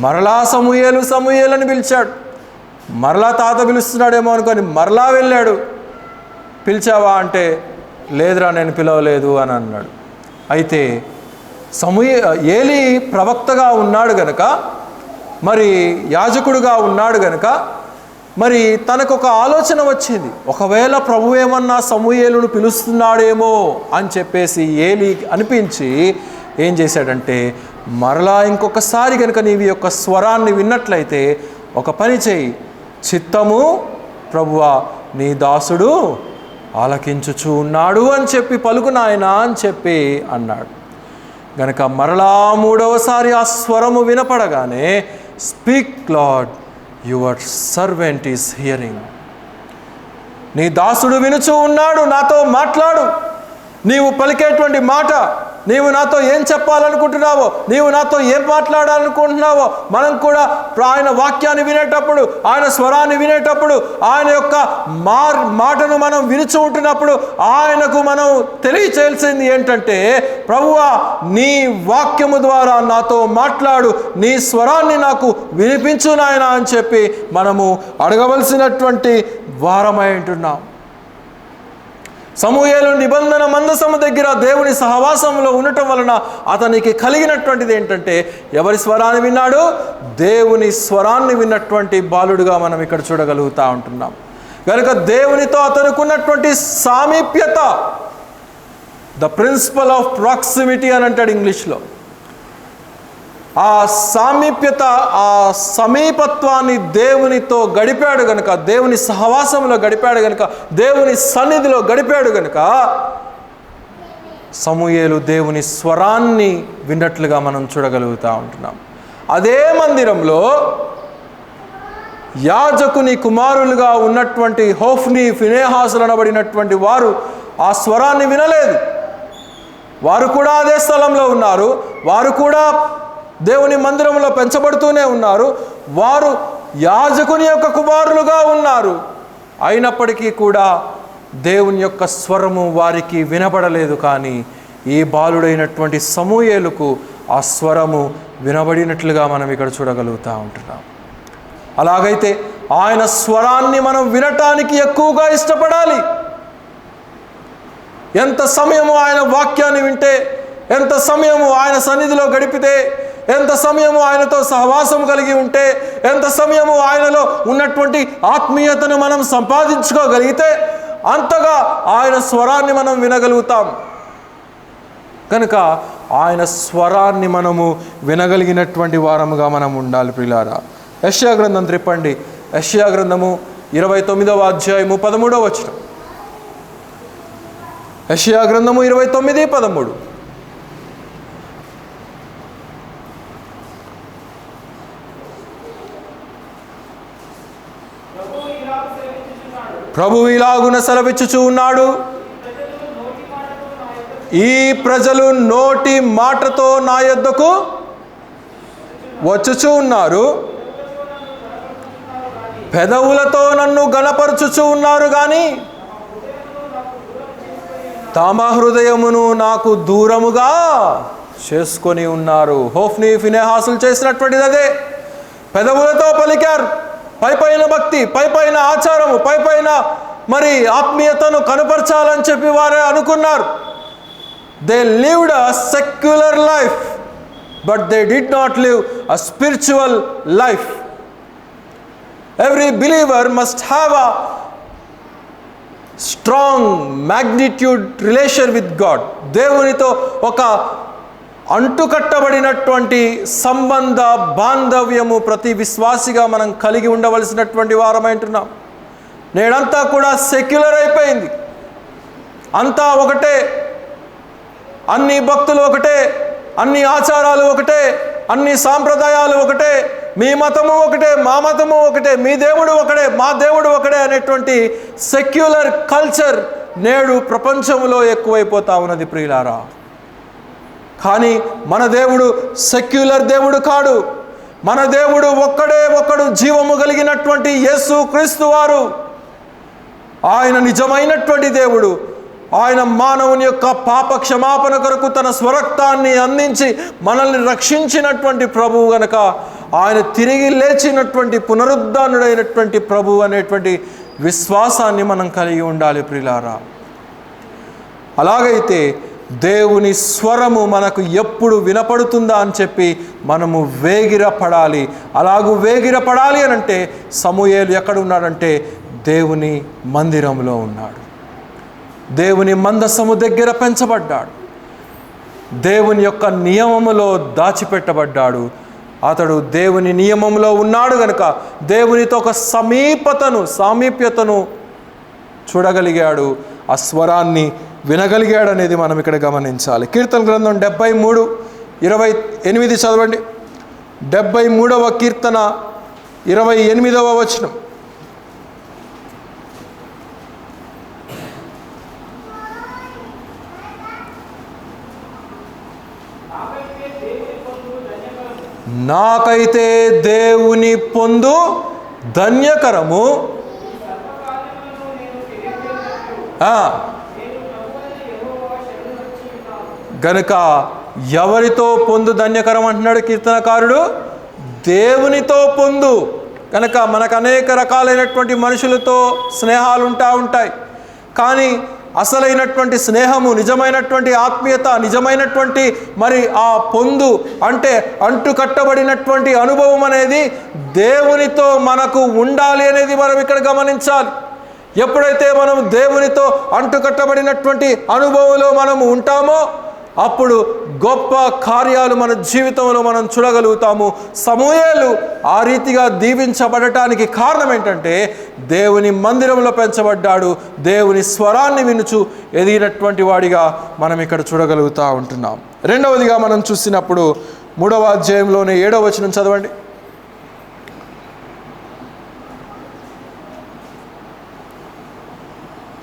మరలా సమూయేలుని పిలిచాడు. మరలా తాత పిలుస్తున్నాడేమో అనుకొని మరలా వెళ్ళాడు. పిలిచావా అంటే లేదురా నేను పిలవలేదు అని అన్నాడు. అయితే ఏలీ ప్రవక్తగా ఉన్నాడు గనక, యాజకుడుగా ఉన్నాడు గనక తనకు ఒక ఆలోచన వచ్చింది. ఒకవేళ ప్రభు ఏమన్నా సమూయేలును పిలుస్తున్నాడేమో అని చెప్పేసి ఏలీ అనిపించి ఏం చేశాడంటే, మరలా ఇంకొకసారి కనుక నీవి యొక్క స్వరాన్ని విన్నట్లయితే ఒక పని చేయి, చిత్తము ప్రభువా నీ దాసుడు ఆలకించుచు ఉన్నాడు అని చెప్పి పలుకు నాయనా అని చెప్పి అన్నాడు. గనక మరలా 3వసారి ఆ స్వరము వినపడగానే, speak lord, your servant is hearing. నీ దాసుడు వినుచూ ఉన్నాడు, నాతో మాట్లాడు. నీవు పలికేటువంటి మాట నీవు నాతో ఏం చెప్పాలనుకుంటున్నావో, నీవు నాతో ఏం మాట్లాడాలనుకుంటున్నావో మనం కూడా ఆయన వాక్యాన్ని వినేటప్పుడు, ఆయన స్వరాన్ని వినేటప్పుడు, ఆయన యొక్క మాటను మనం వినిచి ఉంటున్నప్పుడు ఆయనకు మనం తెలియచేయాల్సింది ఏంటంటే, ప్రభువా నీ వాక్యము ద్వారా నాతో మాట్లాడు, నీ స్వరాన్ని నాకు వినిపించు నాయనా అని చెప్పి మనము అడగవలసినటువంటి వారమై ఉంటున్నాం. సమూయేలు నిబంధన మందసము దగ్గర దేవుని సహవాసంలో ఉండటం వలన అతనికి కలిగినటువంటిది ఏంటంటే, ఎవరి స్వరాన్ని విన్నాడు? దేవుని స్వరాన్ని విన్నటువంటి బాలుడుగా మనం ఇక్కడ చూడగలుగుతూ ఉంటున్నాం. కనుక దేవునితో అతనుకున్నటువంటి సామీప్యత, ద ప్రిన్సిపల్ ఆఫ్ ప్రాక్సిమిటీ అని అంటాడు ఇంగ్లీష్లో. ఆ సామీప్యత, ఆ సమీపత్వాన్ని దేవునితో గడిపాడు గనుక, దేవుని సహవాసంలో గడిపాడు గనుక, దేవుని సన్నిధిలో గడిపాడు గనుక సమూయేలు దేవుని స్వరాన్ని విన్నట్లుగా మనం చూడగలుగుతూ ఉంటున్నాం. అదే మందిరంలో యాజకుని కుమారులుగా ఉన్నటువంటి హోఫ్నీ, ఫినేహాసులు అనబడినటువంటి వారు ఆ స్వరాన్ని వినలేదు. వారు కూడా అదే స్థలంలో ఉన్నారు, వారు కూడా దేవుని మందిరంలో పెంచబడుతూనే ఉన్నారు, వారు యాజకుని యొక్క కుమారులుగా ఉన్నారు. అయినప్పటికీ కూడా దేవుని యొక్క స్వరము వారికి వినబడలేదు. కానీ ఈ బాలుడైనటువంటి సమూయేలుకు ఆ స్వరము వినబడినట్లుగా మనం ఇక్కడ చూడగలుగుతూ ఉంటున్నాం. అలాగైతే ఆయన స్వరాన్ని మనం వినటానికి ఎక్కువగా ఇష్టపడాలి. ఎంత సమయము ఆయన వాక్యాన్ని వింటే, ఎంత సమయము ఆయన సన్నిధిలో గడిపితే, ఎంత సమయము ఆయనతో సహవాసం కలిగి ఉంటే, ఎంత సమయము ఆయనలో ఉన్నటువంటి ఆత్మీయతను మనం సంపాదించుకోగలిగితే అంతగా ఆయన స్వరాన్ని మనం వినగలుగుతాం. కనుక ఆయన స్వరాన్ని మనము వినగలిగినటువంటి వారముగా మనం ఉండాలి. ప్రియులారా, యెషయా గ్రంథం త్రిప్పండి. యెషయా గ్రంథము 29వ అధ్యాయము 13వ వచనం. యెషయా గ్రంథము 29:13. ప్రభువు ఇలాగున సెలవిచ్చుచూ ఉన్నాడు, ఈ ప్రజలు నోటి మాటతో నా యొద్దకు వచ్చుచూ ఉన్నారు, పెదవులతో నన్ను గణపరచుచూ ఉన్నారు, కానీ తమ హృదయమును నాకు దూరముగా చేసుకొని ఉన్నారు. హోఫ్నీ, ఫినేహాసులు చేసినటువంటిది అదే. పెదవులతో పలికారు, పైపైన భక్తి, పైపైన ఆచారము, పైపైన మరి ఆత్మీయతను కనపరచాలని చెప్పి వారే అనుకున్నారు. They lived a secular life, but they did not live a spiritual life. Every believer must have a strong magnitude relation with God. దేవునితో ఒక అంటుకట్టబడినటువంటి సంబంధ బాంధవ్యము ప్రతి విశ్వాసిగా మనం కలిగి ఉండవలసినటువంటి వారమైంటున్నాం. నేడంతా కూడా సెక్యులర్ అయిపోయింది. అంతా ఒకటే, అన్ని భక్తులు ఒకటే, అన్ని ఆచారాలు ఒకటే, అన్ని సాంప్రదాయాలు ఒకటే, మీ మతము ఒకటే, మా మతము ఒకటే, మీ దేవుడు ఒకడే, మా దేవుడు ఒకడే అనేటువంటి సెక్యులర్ కల్చర్ నేడు ప్రపంచంలో ఎక్కువైపోతా ఉన్నది ప్రియులారా. కానీ మన దేవుడు సెక్యులర్ దేవుడు కాడు. మన దేవుడు ఒక్కడే ఒక్కడు, జీవము కలిగినటువంటి యేసు క్రీస్తు వారు. ఆయన నిజమైనటువంటి దేవుడు. ఆయన మానవుని యొక్క పాప క్షమాపణ కొరకు తన స్వరక్తాన్ని అందించి మనల్ని రక్షించినటువంటి ప్రభువు గనక ఆయన తిరిగి లేచినటువంటి పునరుద్ధానుడైనటువంటి ప్రభువు అనేటువంటి విశ్వాసాన్ని మనం కలిగి ఉండాలి ప్రియులారా. అలాగైతే దేవుని స్వరము మనకు ఎప్పుడు వినపడుతుందా అని చెప్పి మనము వేగిరపడాలి. అలాగూ వేగిరపడాలి అని అంటే సమూయేలు ఎక్కడ ఉన్నాడంటే దేవుని మందిరంలో ఉన్నాడు. దేవుని మందసము దగ్గర పెంచబడ్డాడు. దేవుని యొక్క నియమములో దాచిపెట్టబడ్డాడు. అతడు దేవుని నియమంలో ఉన్నాడు గనుక దేవునితో ఒక సామీప్యతను చూడగలిగాడు, ఆ స్వరాన్ని వినగలిగాడు అనేది మనం ఇక్కడ గమనించాలి. కీర్తన గ్రంథం 73:28 చదవండి. 73వ కీర్తన 28వ వచనం. నాకైతే దేవుని పొందు ధన్యకరము. గనుక ఎవరితో పొందు ధన్యకరం అంటున్నాడు కీర్తనకారుడు? దేవునితో పొందు. కనుక మనకు అనేక రకాలైనటువంటి మనుషులతో స్నేహాలు ఉంటాయి. కానీ అసలైనటువంటి స్నేహము, నిజమైనటువంటి ఆత్మీయత, నిజమైనటువంటి మరి ఆ పొందు అంటే అంటుకట్టబడినటువంటి అనుభవం అనేది దేవునితో మనకు ఉండాలి అనేది మనం ఇక్కడ గమనించాలి. ఎప్పుడైతే మనం దేవునితో అంటుకట్టబడినటువంటి అనుభవంలో మనము ఉంటామో అప్పుడు గొప్ప కార్యాలు మన జీవితంలో మనం చూడగలుగుతాము. సమూయేలు ఆ రీతిగా దీవించబడటానికి కారణం ఏంటంటే దేవుని మందిరంలో పెంచబడ్డాడు. దేవుని స్వరాన్ని వినుచు ఎదిగినటువంటి వాడిగా మనం ఇక్కడ చూడగలుగుతూ ఉంటున్నాం. రెండవదిగా మనం చూసినప్పుడు 3వ అధ్యాయంలోనే 7వ వచనం చదవండి.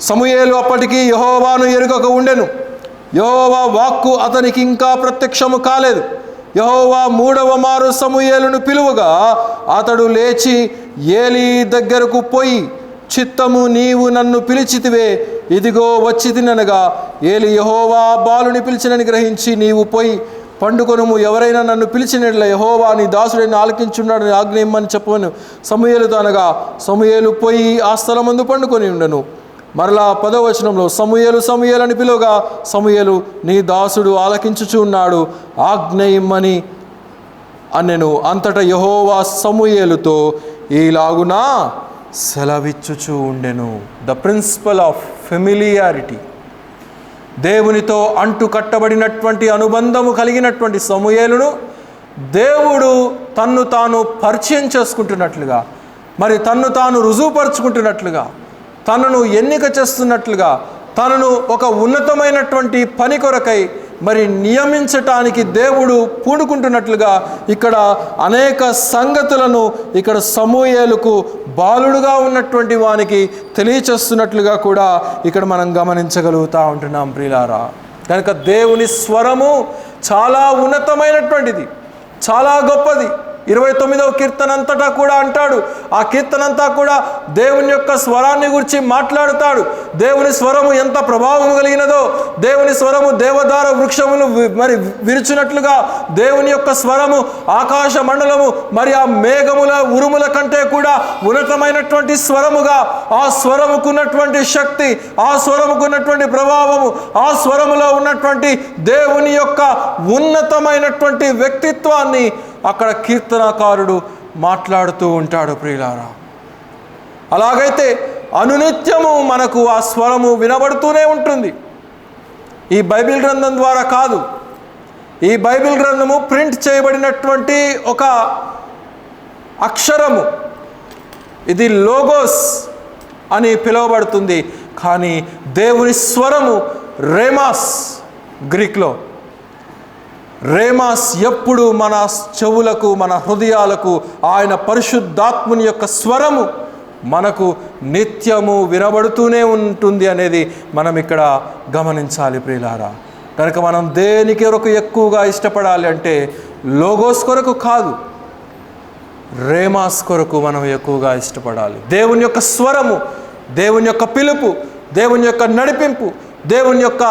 సమూయేలు అప్పటికి యెహోవాను ఎరుగక ఉండెను. యెహోవా వాక్కు అతనికి ఇంకా ప్రత్యక్షము కాలేదు. యెహోవా 3వ మారు సమూయేలును పిలువగా అతడు లేచి ఏలీ దగ్గరకు పోయి, చిత్తము నీవు నన్ను పిలిచితివే, ఇదిగో వచ్చి తిననగా ఏలీ యెహోవా బాలుని పిలిచినని గ్రహించి, నీవు పోయి పండుకొనుము, ఎవరైనా నన్ను పిలిచినట్ల యెహోవా నీ దాసుడైన ఆలకించున్నాడని ఆజ్ఞయిమ్మని చెప్పవను సమూయేలుతో అనగా, సమూయేలు పోయి ఆ స్థలమందు పండుకొని ఉండను. మరలా 10వ వచనంలో సమూయేలు సమూయేలు అని పిలువగా సమూయేలు నీ దాసుడు ఆలకించుచు ఉన్నాడు, ఆజ్ఞయిమ్మని అనెను. అంతటా యెహోవా సమూయేలుతో ఈలాగునా సెలవిచ్చుచూ ఉండెను. The principle of familiarity. దేవునితో అంటు కట్టబడినటువంటి అనుబంధము కలిగినటువంటి సమూయేలును దేవుడు తన్ను తాను పరిచయం చేసుకుంటున్నట్లుగా, మరి తన్ను తాను రుజువుపరుచుకుంటున్నట్లుగా, తనను ఎన్నిక చేస్తున్నట్లుగా, తనను ఒక ఉన్నతమైనటువంటి పని కొరకై మరి నియమించటానికి దేవుడు పూనుకుంటున్నట్లుగా ఇక్కడ అనేక సంగతులను ఇక్కడ సమూయేలుకు బాలుడుగా ఉన్నటువంటి వానికి తెలియచేస్తున్నట్లుగా కూడా ఇక్కడ మనం గమనించగలుగుతూ ఉంటున్నాం ప్రియులారా. కనుక దేవుని స్వరము చాలా ఉన్నతమైనటువంటిది, చాలా గొప్పది. 29వ కీర్తన అంతటా కూడా అంటాడు, ఆ కీర్తన అంతా కూడా దేవుని యొక్క స్వరాన్ని గురించి మాట్లాడుతాడు. దేవుని స్వరము ఎంత ప్రభావం కలిగినదో, దేవుని స్వరము దేవదార వృక్షములు మరి విరిచినట్లుగా, దేవుని యొక్క స్వరము ఆకాశ మండలము మరి ఆ మేఘముల ఉరుముల కంటే కూడా ఉన్నతమైనటువంటి స్వరముగా, ఆ స్వరముకున్నటువంటి శక్తి, ఆ స్వరముకున్నటువంటి ప్రభావము, ఆ స్వరములో ఉన్నటువంటి దేవుని యొక్క ఉన్నతమైనటువంటి వ్యక్తిత్వాన్ని అక్కడ కీర్తనకారుడు మాట్లాడుతూ ఉంటాడు ప్రియులారా. అలాగైతే అనునిత్యము మనకు ఆ స్వరము వినబడుతూనే ఉంటుంది. ఈ బైబిల్ గ్రంథం ద్వారా కాదు, ఈ బైబిల్ గ్రంథము ప్రింట్ చేయబడినటువంటి ఒక అక్షరము, ఇది లోగోస్ అని పిలువబడుతుంది. కానీ దేవుని స్వరము రేమాస్, గ్రీక్లో రేమాస్ ఎప్పుడు మన చెవులకు, మన హృదయాలకు ఆయన పరిశుద్ధాత్ముని యొక్క స్వరము మనకు నిత్యము వినబడుతూనే ఉంటుంది అనేది మనం ఇక్కడ గమనించాలి ప్రియులారా. కనుక మనం దేనికి కొరకు ఎక్కువగా ఇష్టపడాలి అంటే లోగోస్ కొరకు కాదు, రేమాస్ కొరకు మనం ఎక్కువగా ఇష్టపడాలి. దేవుని యొక్క స్వరము, దేవుని యొక్క పిలుపు, దేవుని యొక్క నడిపింపు, దేవుని యొక్క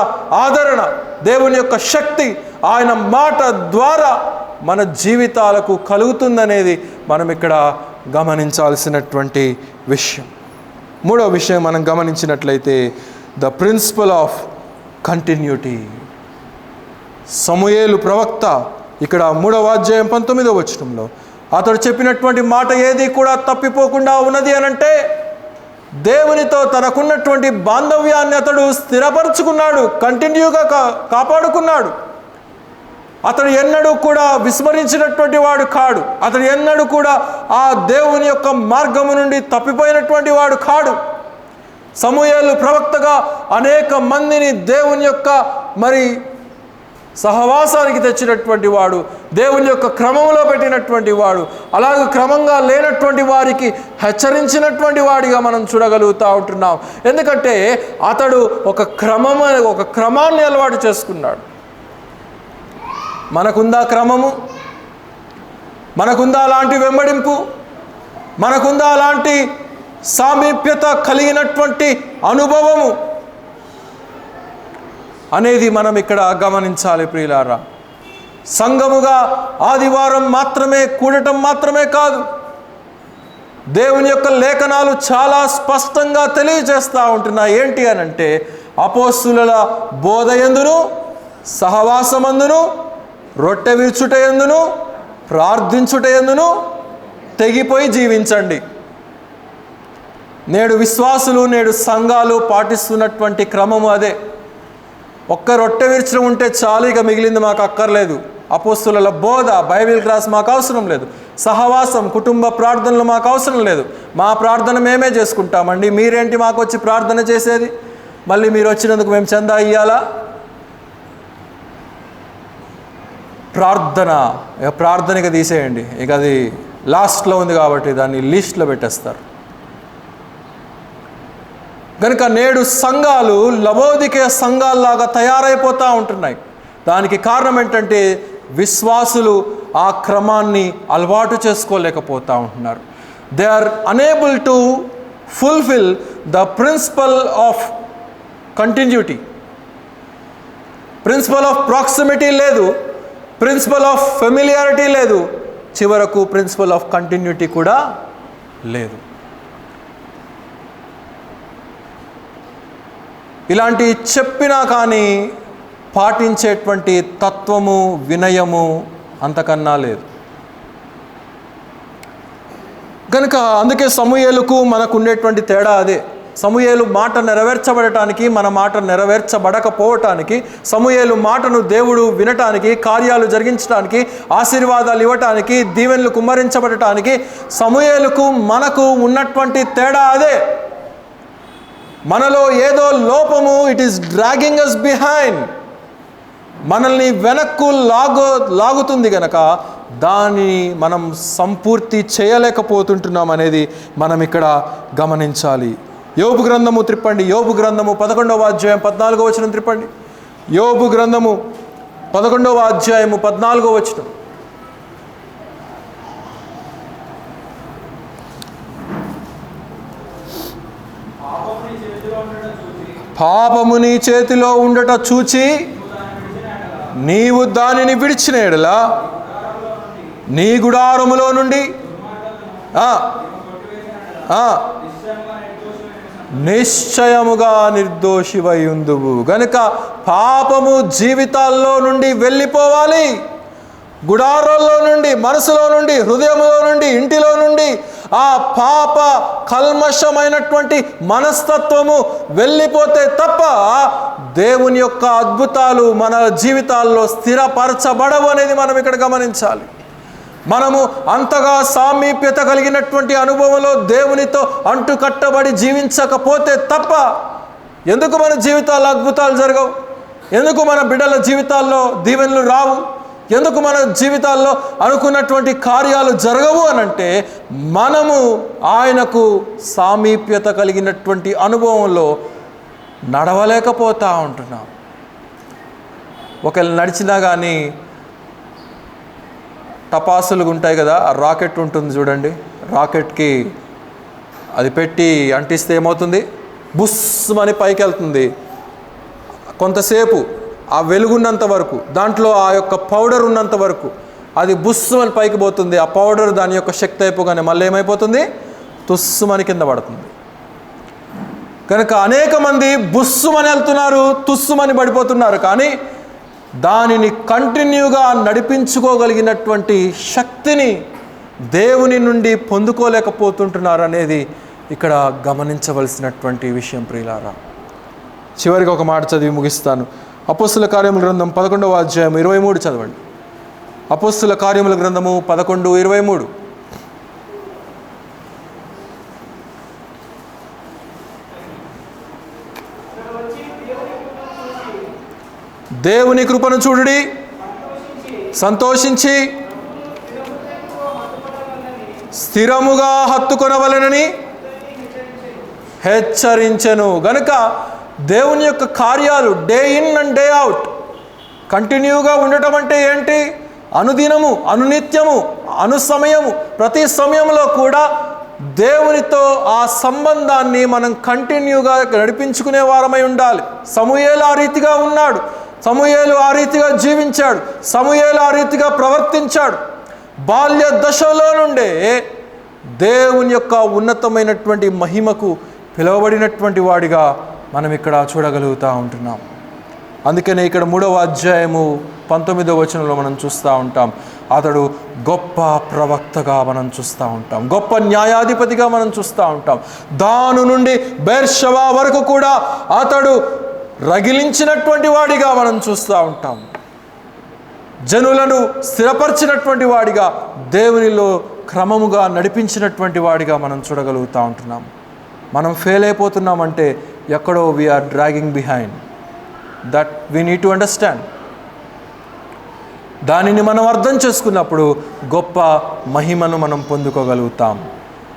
ఆదరణ, దేవుని యొక్క శక్తి ఆయన మాట ద్వారా మన జీవితాలకు కలుగుతుందనేది మనం ఇక్కడ గమనించాల్సినటువంటి విషయం. 3వ విషయం మనం గమనించినట్లయితే ద ప్రిన్సిపల్ ఆఫ్ కంటిన్యూటీ. సమూయేలు ప్రవక్త ఇక్కడ 3వ అధ్యాయం 19వ వచనంలో అతడు చెప్పినటువంటి మాట ఏది కూడా తప్పిపోకుండా ఉన్నది అనంటే దేవునితో తనకున్నటువంటి బాంధవ్యాన్ని అతడు స్థిరపరుచుకున్నాడు, కంటిన్యూగా కాపాడుకున్నాడు. అతడు ఎన్నడూ కూడా విస్మరించినటువంటి వాడు కాడు. అతడు ఎన్నడూ కూడా ఆ దేవుని యొక్క మార్గము నుండి తప్పిపోయినటువంటి వాడు కాడు. సమూయేలు ప్రవక్తగా అనేక మందిని దేవుని యొక్క మరి సహవాసానికి తెచ్చినటువంటి వాడు, దేవుని యొక్క క్రమంలో పెట్టినటువంటి వాడు, అలాగే క్రమంగా లేనటువంటి వారికి హెచ్చరించినటువంటి వాడిగా మనం చూడగలుగుతూ ఉంటున్నాం. ఎందుకంటే అతడు ఒక క్రమాన్ని అలవాటు చేసుకున్నాడు. మనకుందా క్రమము? మనకుందా అలాంటి వెంబడింపు? మనకుందా అలాంటి సామీప్యత కలిగినటువంటి అనుభవము అనేది మనం ఇక్కడ గమనించాలి ప్రియులారా. సంఘముగా ఆదివారం మాత్రమే కూడటం మాత్రమే కాదు, దేవుని యొక్క లేఖనాలు చాలా స్పష్టంగా తెలియజేస్తూ ఉంటున్నాయి. ఏంటి అని అంటే, అపోస్తుల బోధ యందును, సహవాసమందును, రొట్టె విరుచుట యందును, ప్రార్థించుట యందును తెగిపోయి జీవించండి. నేడు విశ్వాసులు, నేడు సంఘాలు పాటిస్తున్నటువంటి క్రమము అదే. ఒక్క రొట్టె విరుచడం ఉంటే చాలు, ఇక మిగిలింది మాకు అక్కర్లేదు. అపోస్తుల బోధ, బైబిల్ క్లాస్ మాకు అవసరం లేదు. సహవాసం, కుటుంబ ప్రార్థనలు మాకు అవసరం లేదు. మా ప్రార్థన మేమే చేసుకుంటామండి, మీరేంటి మాకు వచ్చి ప్రార్థన చేసేది? మళ్ళీ మీరు వచ్చినందుకు మేము చందా ఇయ్యాలా? ప్రార్థనగా తీసేయండి, ఇక అది లాస్ట్లో ఉంది కాబట్టి దాన్ని లిస్ట్లో పెట్టేస్తారు. కనుక నేడు సంఘాలు లవోదికేయ సంఘాల్లాగా తయారైపోతూ ఉంటున్నాయి. దానికి కారణం ఏంటంటే, విశ్వాసులు ఆ క్రమాన్ని అలవాటు చేసుకోలేకపోతూ ఉంటున్నారు. They are unable to fulfil the principle of continuity. Principle of proximity లేదు, ప్రిన్సిపల్ ఆఫ్ ఫెమిలియారిటీ లేదు, చివరకు ప్రిన్సిపల్ ఆఫ్ కంటిన్యూటీ కూడా లేదు. ఇలాంటి చెప్పినా కానీ పాటించేటువంటి తత్వము, వినయము అంతకన్నా లేదు. కనుక అందుకే సమూయేలుకు మనకు ఉండేటువంటి తేడా అదే. సమూయేలు మాట నెరవేర్చబడటానికి, మన మాట నెరవేర్చబడకపోవటానికి, సమూయేలు మాటను దేవుడు వినటానికి, కార్యాలు జరిగించడానికి, ఆశీర్వాదాలు ఇవ్వటానికి, దీవెనలు కుమ్మరించబడటానికి సమూయేలుకు మనకు ఉన్నటువంటి తేడా అదే. మనలో ఏదో లోపము, it is dragging us behind, మనల్ని వెనక్కు లాగుతుంది గనక దాన్ని మనం సంపూర్తి చేయలేకపోతుంటున్నాం అనేది మనం ఇక్కడ గమనించాలి. యోబు గ్రంథము త్రిప్పండి. యోబు గ్రంథము 11వ అధ్యాయం 14వ వచనం త్రిప్పండి. యోబు గ్రంథము 11వ అధ్యాయము 14వ వచనం. పాపము నీ చేతిలో ఉండట చూచి నీవు దానిని విడిచిన ఎడల నీ గుడారములో నుండి నిశ్చయముగా నిర్దోషివై ఉందువు. గనుక పాపము జీవితాల్లో నుండి వెళ్ళిపోవాలి. గుడారంలో నుండి, మనసులో నుండి, హృదయంలో నుండి, ఇంటిలో నుండి ఆ పాప కల్మషమైనటువంటి మనస్తత్వము వెళ్ళిపోతే తప్ప దేవుని యొక్క అద్భుతాలు మన జీవితాల్లో స్థిరపరచబడవు అనేది మనం ఇక్కడ గమనించాలి. మనము అంతగా సామీప్యత కలిగినటువంటి అనుభవంలో దేవునితో అంటుకట్టబడి జీవించకపోతే తప్ప ఎందుకు మన జీవితాల్లో అద్భుతాలు జరగవు? ఎందుకు మన బిడ్డల జీవితాల్లో దీవెనలు రావు? ఎందుకు మన జీవితాల్లో అనుకున్నటువంటి కార్యాలు జరగవు అనంటే, మనము ఆయనకు సామీప్యత కలిగినటువంటి అనుభవంలో నడవలేకపోతూ ఉంటున్నాం. ఒకవేళ నడిచినా కానీ టపాసులు ఉంటాయి కదా, ఆ రాకెట్ ఉంటుంది చూడండి, రాకెట్కి అది పెట్టి అంటిస్తే ఏమవుతుంది? బుస్మని పైకి వెళ్తుంది. కొంతసేపు ఆ వెలుగున్నంత వరకు, దాంట్లో ఆ యొక్క పౌడర్ ఉన్నంత వరకు అది బుస్సుమని పైకి పోతుంది. ఆ పౌడర్ దాని యొక్క శక్తి అయిపోగానే మళ్ళీ ఏమైపోతుంది? తుస్సుమని కింద పడుతుంది. కనుక అనేక మంది బుస్సుమని వెళ్తున్నారు, తుస్సుమని పడిపోతున్నారు. కానీ దానిని కంటిన్యూగా నడిపించుకోగలిగినటువంటి శక్తిని దేవుని నుండి పొందుకోలేకపోతుంటున్నారు అనేది ఇక్కడ గమనించవలసినటువంటి విషయం ప్రియులారా. చివరికి ఒక మాట చదివి ముగిస్తాను. అపోస్తుల కార్యముల గ్రంథం 11వ అధ్యాయం 23 చదవండి. అపోస్తుల కార్యముల గ్రంథము 11:23. దేవుని కృపను చూడుడి, సంతోషించి స్థిరముగా హత్తుకొనవలెనని హెచ్చరించెను. గనుక దేవుని యొక్క కార్యాలు day in and day out కంటిన్యూగా ఉండటం అంటే ఏంటి? అనుదినము, అనునిత్యము, అనుసమయము, ప్రతి సమయంలో కూడా దేవునితో ఆ సంబంధాన్ని మనం కంటిన్యూగా నడిపించుకునే వారమై ఉండాలి. సమూయేలు ఆ రీతిగా ఉన్నాడు, సమూయేలు ఆ రీతిగా జీవించాడు, సమూయేలు ఆ రీతిగా ప్రవర్తించాడు. బాల్య దశలో నుండే దేవుని యొక్క ఉన్నతమైనటువంటి మహిమకు పిలువబడినటువంటి వాడిగా మనం ఇక్కడ చూడగలుగుతూ ఉంటున్నాం. అందుకనే ఇక్కడ 3వ అధ్యాయము 19వ వచనంలో మనం చూస్తూ ఉంటాం, అతడు గొప్ప ప్రవక్తగా మనం చూస్తూ ఉంటాం, గొప్ప న్యాయాధిపతిగా మనం చూస్తూ ఉంటాం. దాను నుండి బెర్షెబా వరకు కూడా అతడు రగిలించినటువంటి వాడిగా మనం చూస్తూ ఉంటాం. జనులను స్థిరపరిచినటువంటి వాడిగా, దేవునిలో క్రమముగా నడిపించినటువంటి వాడిగా మనం చూడగలుగుతూ ఉంటున్నాం. మనం ఫెయిల్ అయిపోతున్నామంటే ఎక్కడో we're dragging behind. That we need to understand. దానిని మనం అర్థం చేసుకున్నప్పుడు గొప్ప మహిమను మనం పొందుకోగలుగుతాం.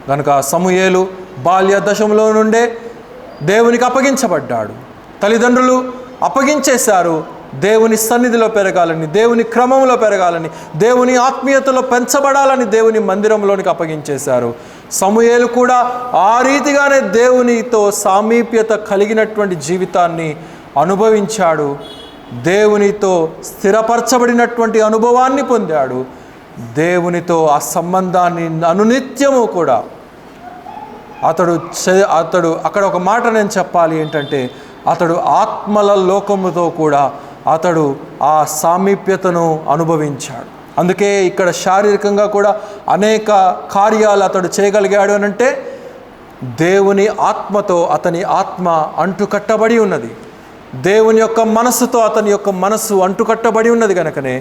కనుక సమూయేలు బాల్య దశలో నుండే దేవునికి అప్పగించబడ్డాడు. తల్లిదండ్రులు అప్పగించేశారు. దేవుని సన్నిధిలో పెరగాలని, దేవుని క్రమంలో పెరగాలని, దేవుని ఆత్మీయతలో పెంచబడాలని దేవుని మందిరంలోనికి అప్పగించేశారు. సమూయేలు కూడా ఆ రీతిగానే దేవునితో సామీప్యత కలిగినటువంటి జీవితాన్ని అనుభవించాడు. దేవునితో స్థిరపరచబడినటువంటి అనుభవాన్ని పొందాడు. దేవునితో ఆ సంబంధాన్ని అనునిత్యము కూడా అతడు అక్కడ ఒక మాట నేను చెప్పాలి ఏంటంటే, అతడు ఆత్మల లోకముతో కూడా అతడు ఆ సామీప్యతను అనుభవించాడు. అందుకే ఇక్కడ శారీరకంగా కూడా అనేక కార్యాలు అతడు చేయగలిగాడు అనంటే దేవుని ఆత్మతో అతని ఆత్మ అంటుకట్టబడి ఉన్నది. దేవుని యొక్క మనస్సుతో అతని యొక్క మనస్సు అంటుకట్టబడి ఉన్నది. కనుకనే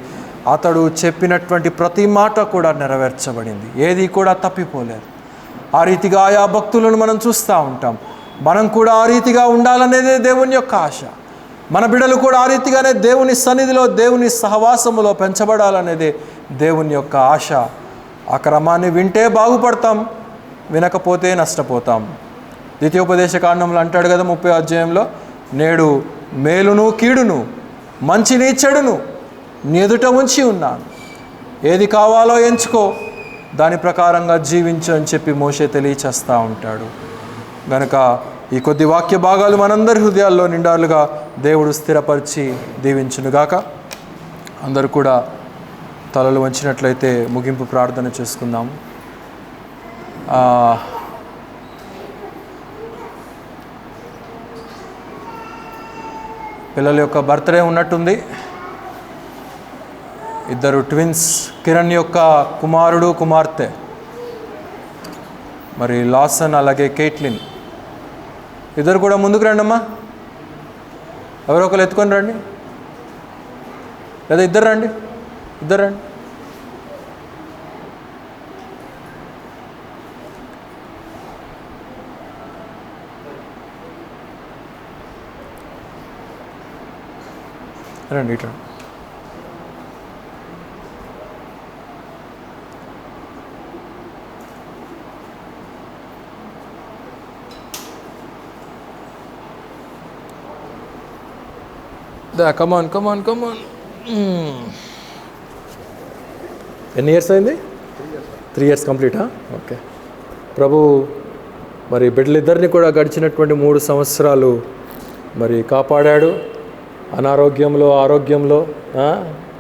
అతడు చెప్పినటువంటి ప్రతి మాట కూడా నెరవేర్చబడింది, ఏది కూడా తప్పిపోలేదు. ఆ రీతిగా ఆయా భక్తులను మనం చూస్తూ ఉంటాం. మనం కూడా ఆ రీతిగా ఉండాలనేదే దేవుని యొక్క ఆశ. మన బిడ్డలు కూడా ఆ రీతిగానే దేవుని సన్నిధిలో, దేవుని సహవాసములో పెంచబడాలనేదే దేవుని యొక్క ఆశ. ఆ క్రమాన్ని వింటే బాగుపడతాం, వినకపోతే నష్టపోతాం. ద్వితీయోపదేశ కాండంలో అంటాడు కదా 30వ అధ్యాయంలో, నేడు మేలును కీడును, మంచిని చెడును నీ ఎదుట ఉంచి ఉన్నాను, ఏది కావాలో ఎంచుకో, దాని ప్రకారంగా జీవించు అని చెప్పి మోషే తెలియచేస్తూ ఉంటాడు. గనక ఈ కొద్ది వాక్య భాగాలు మనందరి హృదయాల్లో నిండాలుగా దేవుడు స్థిరపరిచి దీవించునుగాక. అందరూ కూడా తలలు వంచినట్లయితే ముగింపు ప్రార్థన చేసుకుందాం. పిల్లల యొక్క బర్త్డే ఉన్నట్టుంది. 2 ట్విన్స్, కిరణ్ యొక్క కుమారుడు కుమార్తె, మరి లాసన్ అలాగే కేట్లిన్, ఇద్దరు కూడా ముందుకు రండి అమ్మా. ఎవరో ఒకరు ఎత్తుకొని రండి, లేదా ఇద్దరు రండి. రండి ఇట్లా. come on. ఎన్ని ఇయర్స్ అయింది? 3 years కంప్లీటా? ఓకే. ప్రభు మరి బిడ్డలిద్దరిని కూడా గడిచినటువంటి 3 సంవత్సరాలు మరి కాపాడాడు. అనారోగ్యంలో, ఆరోగ్యంలో.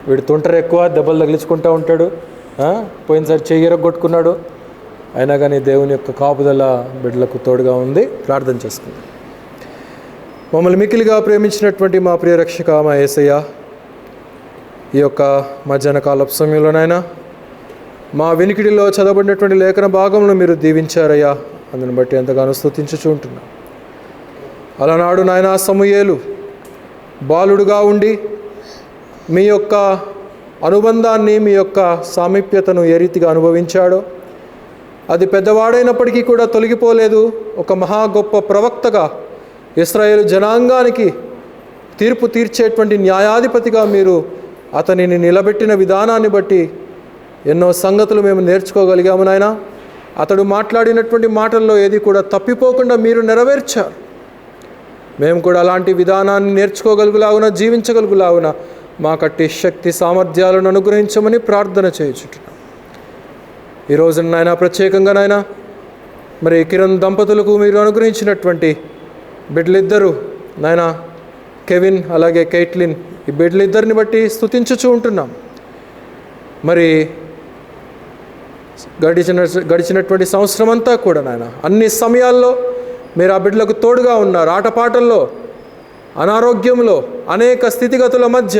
వీడు తుంటరు ఎక్కువ, దెబ్బలు తగిలించుకుంటూ ఉంటాడు. పోయినసారి చెయ్యరగొట్టుకున్నాడు. అయినా కానీ దేవుని యొక్క కాపుదల బిడ్డలకు తోడుగా ఉంది. ప్రార్థన చేసుకుందాం. మమ్మల్ని మిక్కిలిగా ప్రేమించినటువంటి మా ప్రియ రక్షక, మా యేసయ్య, ఈ యొక్క మధ్యాహ్న కాలపు సమయంలోనైనా మా వినికిడిలో చదవబడినటువంటి లేఖన భాగంలో మీరు దీవించారయ్యా. అందుని బట్టి ఎంతగానో స్తుతించుచూ ఉంటున్నాం. అలనాడు నాయన సమూయేలు బాలుడుగా ఉండి మీ యొక్క అనుబంధాన్ని, మీ యొక్క సామీప్యతను ఏ రీతిగా అనుభవించాడో అది పెద్దవాడైనప్పటికీ కూడా తొలగిపోలేదు. ఒక మహా గొప్ప ప్రవక్తగా, ఇశ్రాయేలు జనాంగానికి తీర్పు తీర్చేటువంటి న్యాయాధిపతిగా మీరు అతనిని నిలబెట్టిన విధానాన్ని బట్టి ఎన్నో సంగతులు మేము నేర్చుకోగలిగాము నాయన. అతడు మాట్లాడినటువంటి మాటల్లో ఏది కూడా తప్పిపోకుండా మీరు నెరవేర్చారు. మేము కూడా అలాంటి విధానాన్ని నేర్చుకోగలుగులాగున, జీవించగలుగులాగున మాకట్టి శక్తి సామర్థ్యాలను అనుగ్రహించమని ప్రార్థన చేయుచుంటున్నాం. ఈరోజు నాయన ప్రత్యేకంగా నాయన మరి కిరణ్ దంపతులకు మీరు అనుగ్రహించినటువంటి బిడ్డలిద్దరూ నాయన కెవిన్ అలాగే కైట్లిన్, ఈ బిడ్డలిద్దరిని బట్టి స్తుతించుచూ ఉంటున్నాం. మరి గడిచినటువంటి సంవత్సరం అంతా కూడా నాయన అన్ని సమయాల్లో మీరు ఆ బిడ్డలకు తోడుగా ఉన్నారు. ఆటపాటల్లో, అనారోగ్యంలో, అనేక స్థితిగతుల మధ్య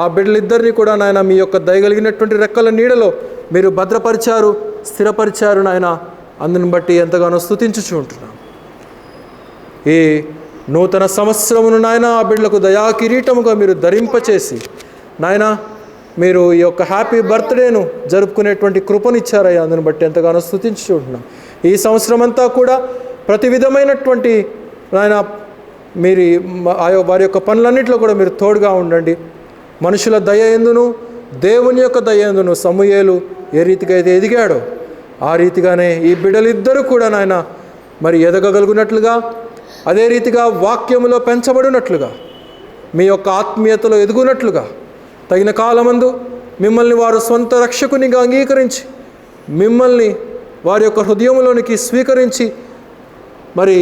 ఆ బిడ్డలిద్దరిని కూడా నాయన మీ యొక్క దయగలిగినటువంటి రెక్కల నీడలో మీరు భద్రపరిచారు, స్థిరపరిచారు నాయన. అందుని బట్టి ఎంతగానో స్తుతించుచూ ఉంటున్నాం. ఈ నూతన సంవత్సరమును నాయన ఆ బిడ్డలకు దయా కిరీటముగా మీరు ధరింపచేసి నాయన మీరు ఈ యొక్క హ్యాపీ బర్త్డేను జరుపుకునేటువంటి కృపనిచ్చారయ్యా. అందుని బట్టి ఎంతగానో స్తుతించుచూ ఉంటున్నాం. ఈ సంవత్సరం అంతా కూడా ప్రతి విధమైనటువంటి నాయన మీరు వారి యొక్క పనులన్నింటిలో కూడా మీరు తోడుగా ఉండండి. మనుషుల దయ ఎందును, దేవుని యొక్క దయ ఎందును సమూయేలు ఏ రీతిగా అయితే ఎదిగాడో ఆ రీతిగానే ఈ బిడ్డలిద్దరూ కూడా నాయన మరి ఎదగగలుగునట్లుగా, అదే రీతిగా వాక్యములో పెంచబడినట్లుగా, మీ యొక్క ఆత్మీయతలో ఎదుగునట్లుగా, తగిన కాలమందు మిమ్మల్ని వారు సొంత రక్షకునిగా అంగీకరించి మిమ్మల్ని వారి యొక్క హృదయంలోనికి స్వీకరించి మరి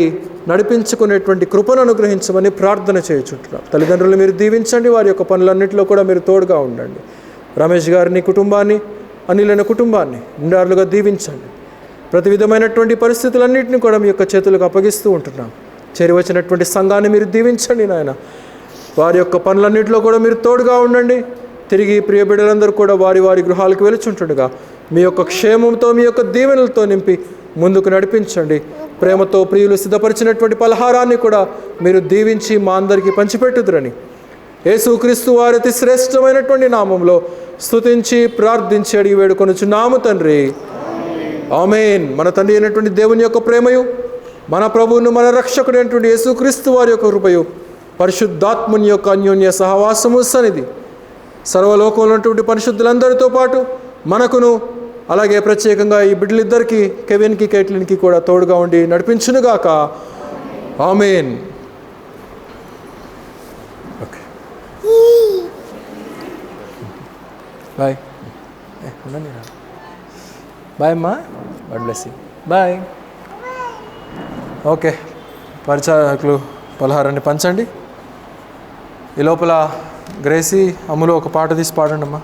నడిపించుకునేటువంటి కృపను అనుగ్రహించమని ప్రార్థన చేయుచుంటున్నాం. తల్లిదండ్రులు మీరు దీవించండి, వారి యొక్క పనులన్నింటిలో కూడా మీరు తోడుగా ఉండండి. రమేష్ గారిని కుటుంబాన్ని, అనిలైన కుటుంబాన్ని నిండారులుగా దీవించండి. ప్రతి విధమైనటువంటి పరిస్థితులన్నింటినీ కూడా మీ యొక్క చేతులకు అప్పగిస్తూ ఉంటున్నాం. చేరివచ్చినటువంటి సంఘాన్ని మీరు దీవించండి నాయన. వారి యొక్క పనులన్నింటిలో కూడా మీరు తోడుగా ఉండండి. తిరిగి ప్రియ బిడ్డలందరూ కూడా వారి వారి గృహాలకు వెలుచుంటుండగా మీ యొక్క క్షేమంతో, మీ యొక్క దీవెనలతో నింపి ముందుకు నడిపించండి. ప్రేమతో ప్రియులు సిద్ధపరిచినటువంటి పలహారాన్ని కూడా మీరు దీవించి మా అందరికీ పంచిపెట్టుదురని యేసుక్రీస్తు వారి అతి శ్రేష్టమైనటువంటి నామంలో స్తుతించి ప్రార్థించి అడిగి వేడుకొనుచున్నాము తండ్రి. ఆమేన్. మన తండ్రి అయినటువంటి దేవుని యొక్క ప్రేమయు, మన ప్రభువును మన రక్షకుడైనటువంటి యేసుక్రీస్తు వారి యొక్క కృపయు, పరిశుద్ధాత్మని యొక్క అన్యోన్య సహవాసము సన్నిధి సర్వలోకంలో ఉన్నటువంటి పరిశుద్ధులందరితో పాటు మనకును, అలాగే ప్రత్యేకంగా ఈ బిడ్డలిద్దరికీ, కెవిన్కి, కైట్లిన్కి కూడా తోడుగా ఉండి నడిపించునుగాక. ఆమేన్. Okay, bye. బాయ్ అమ్మా, God bless you. Bye. Okay, పరిచారకులు పలహారాన్ని పంచండి. ఈ లోపల గ్రేసీ, అమ్ములు ఒక పాట తీసి పాడండి అమ్మా.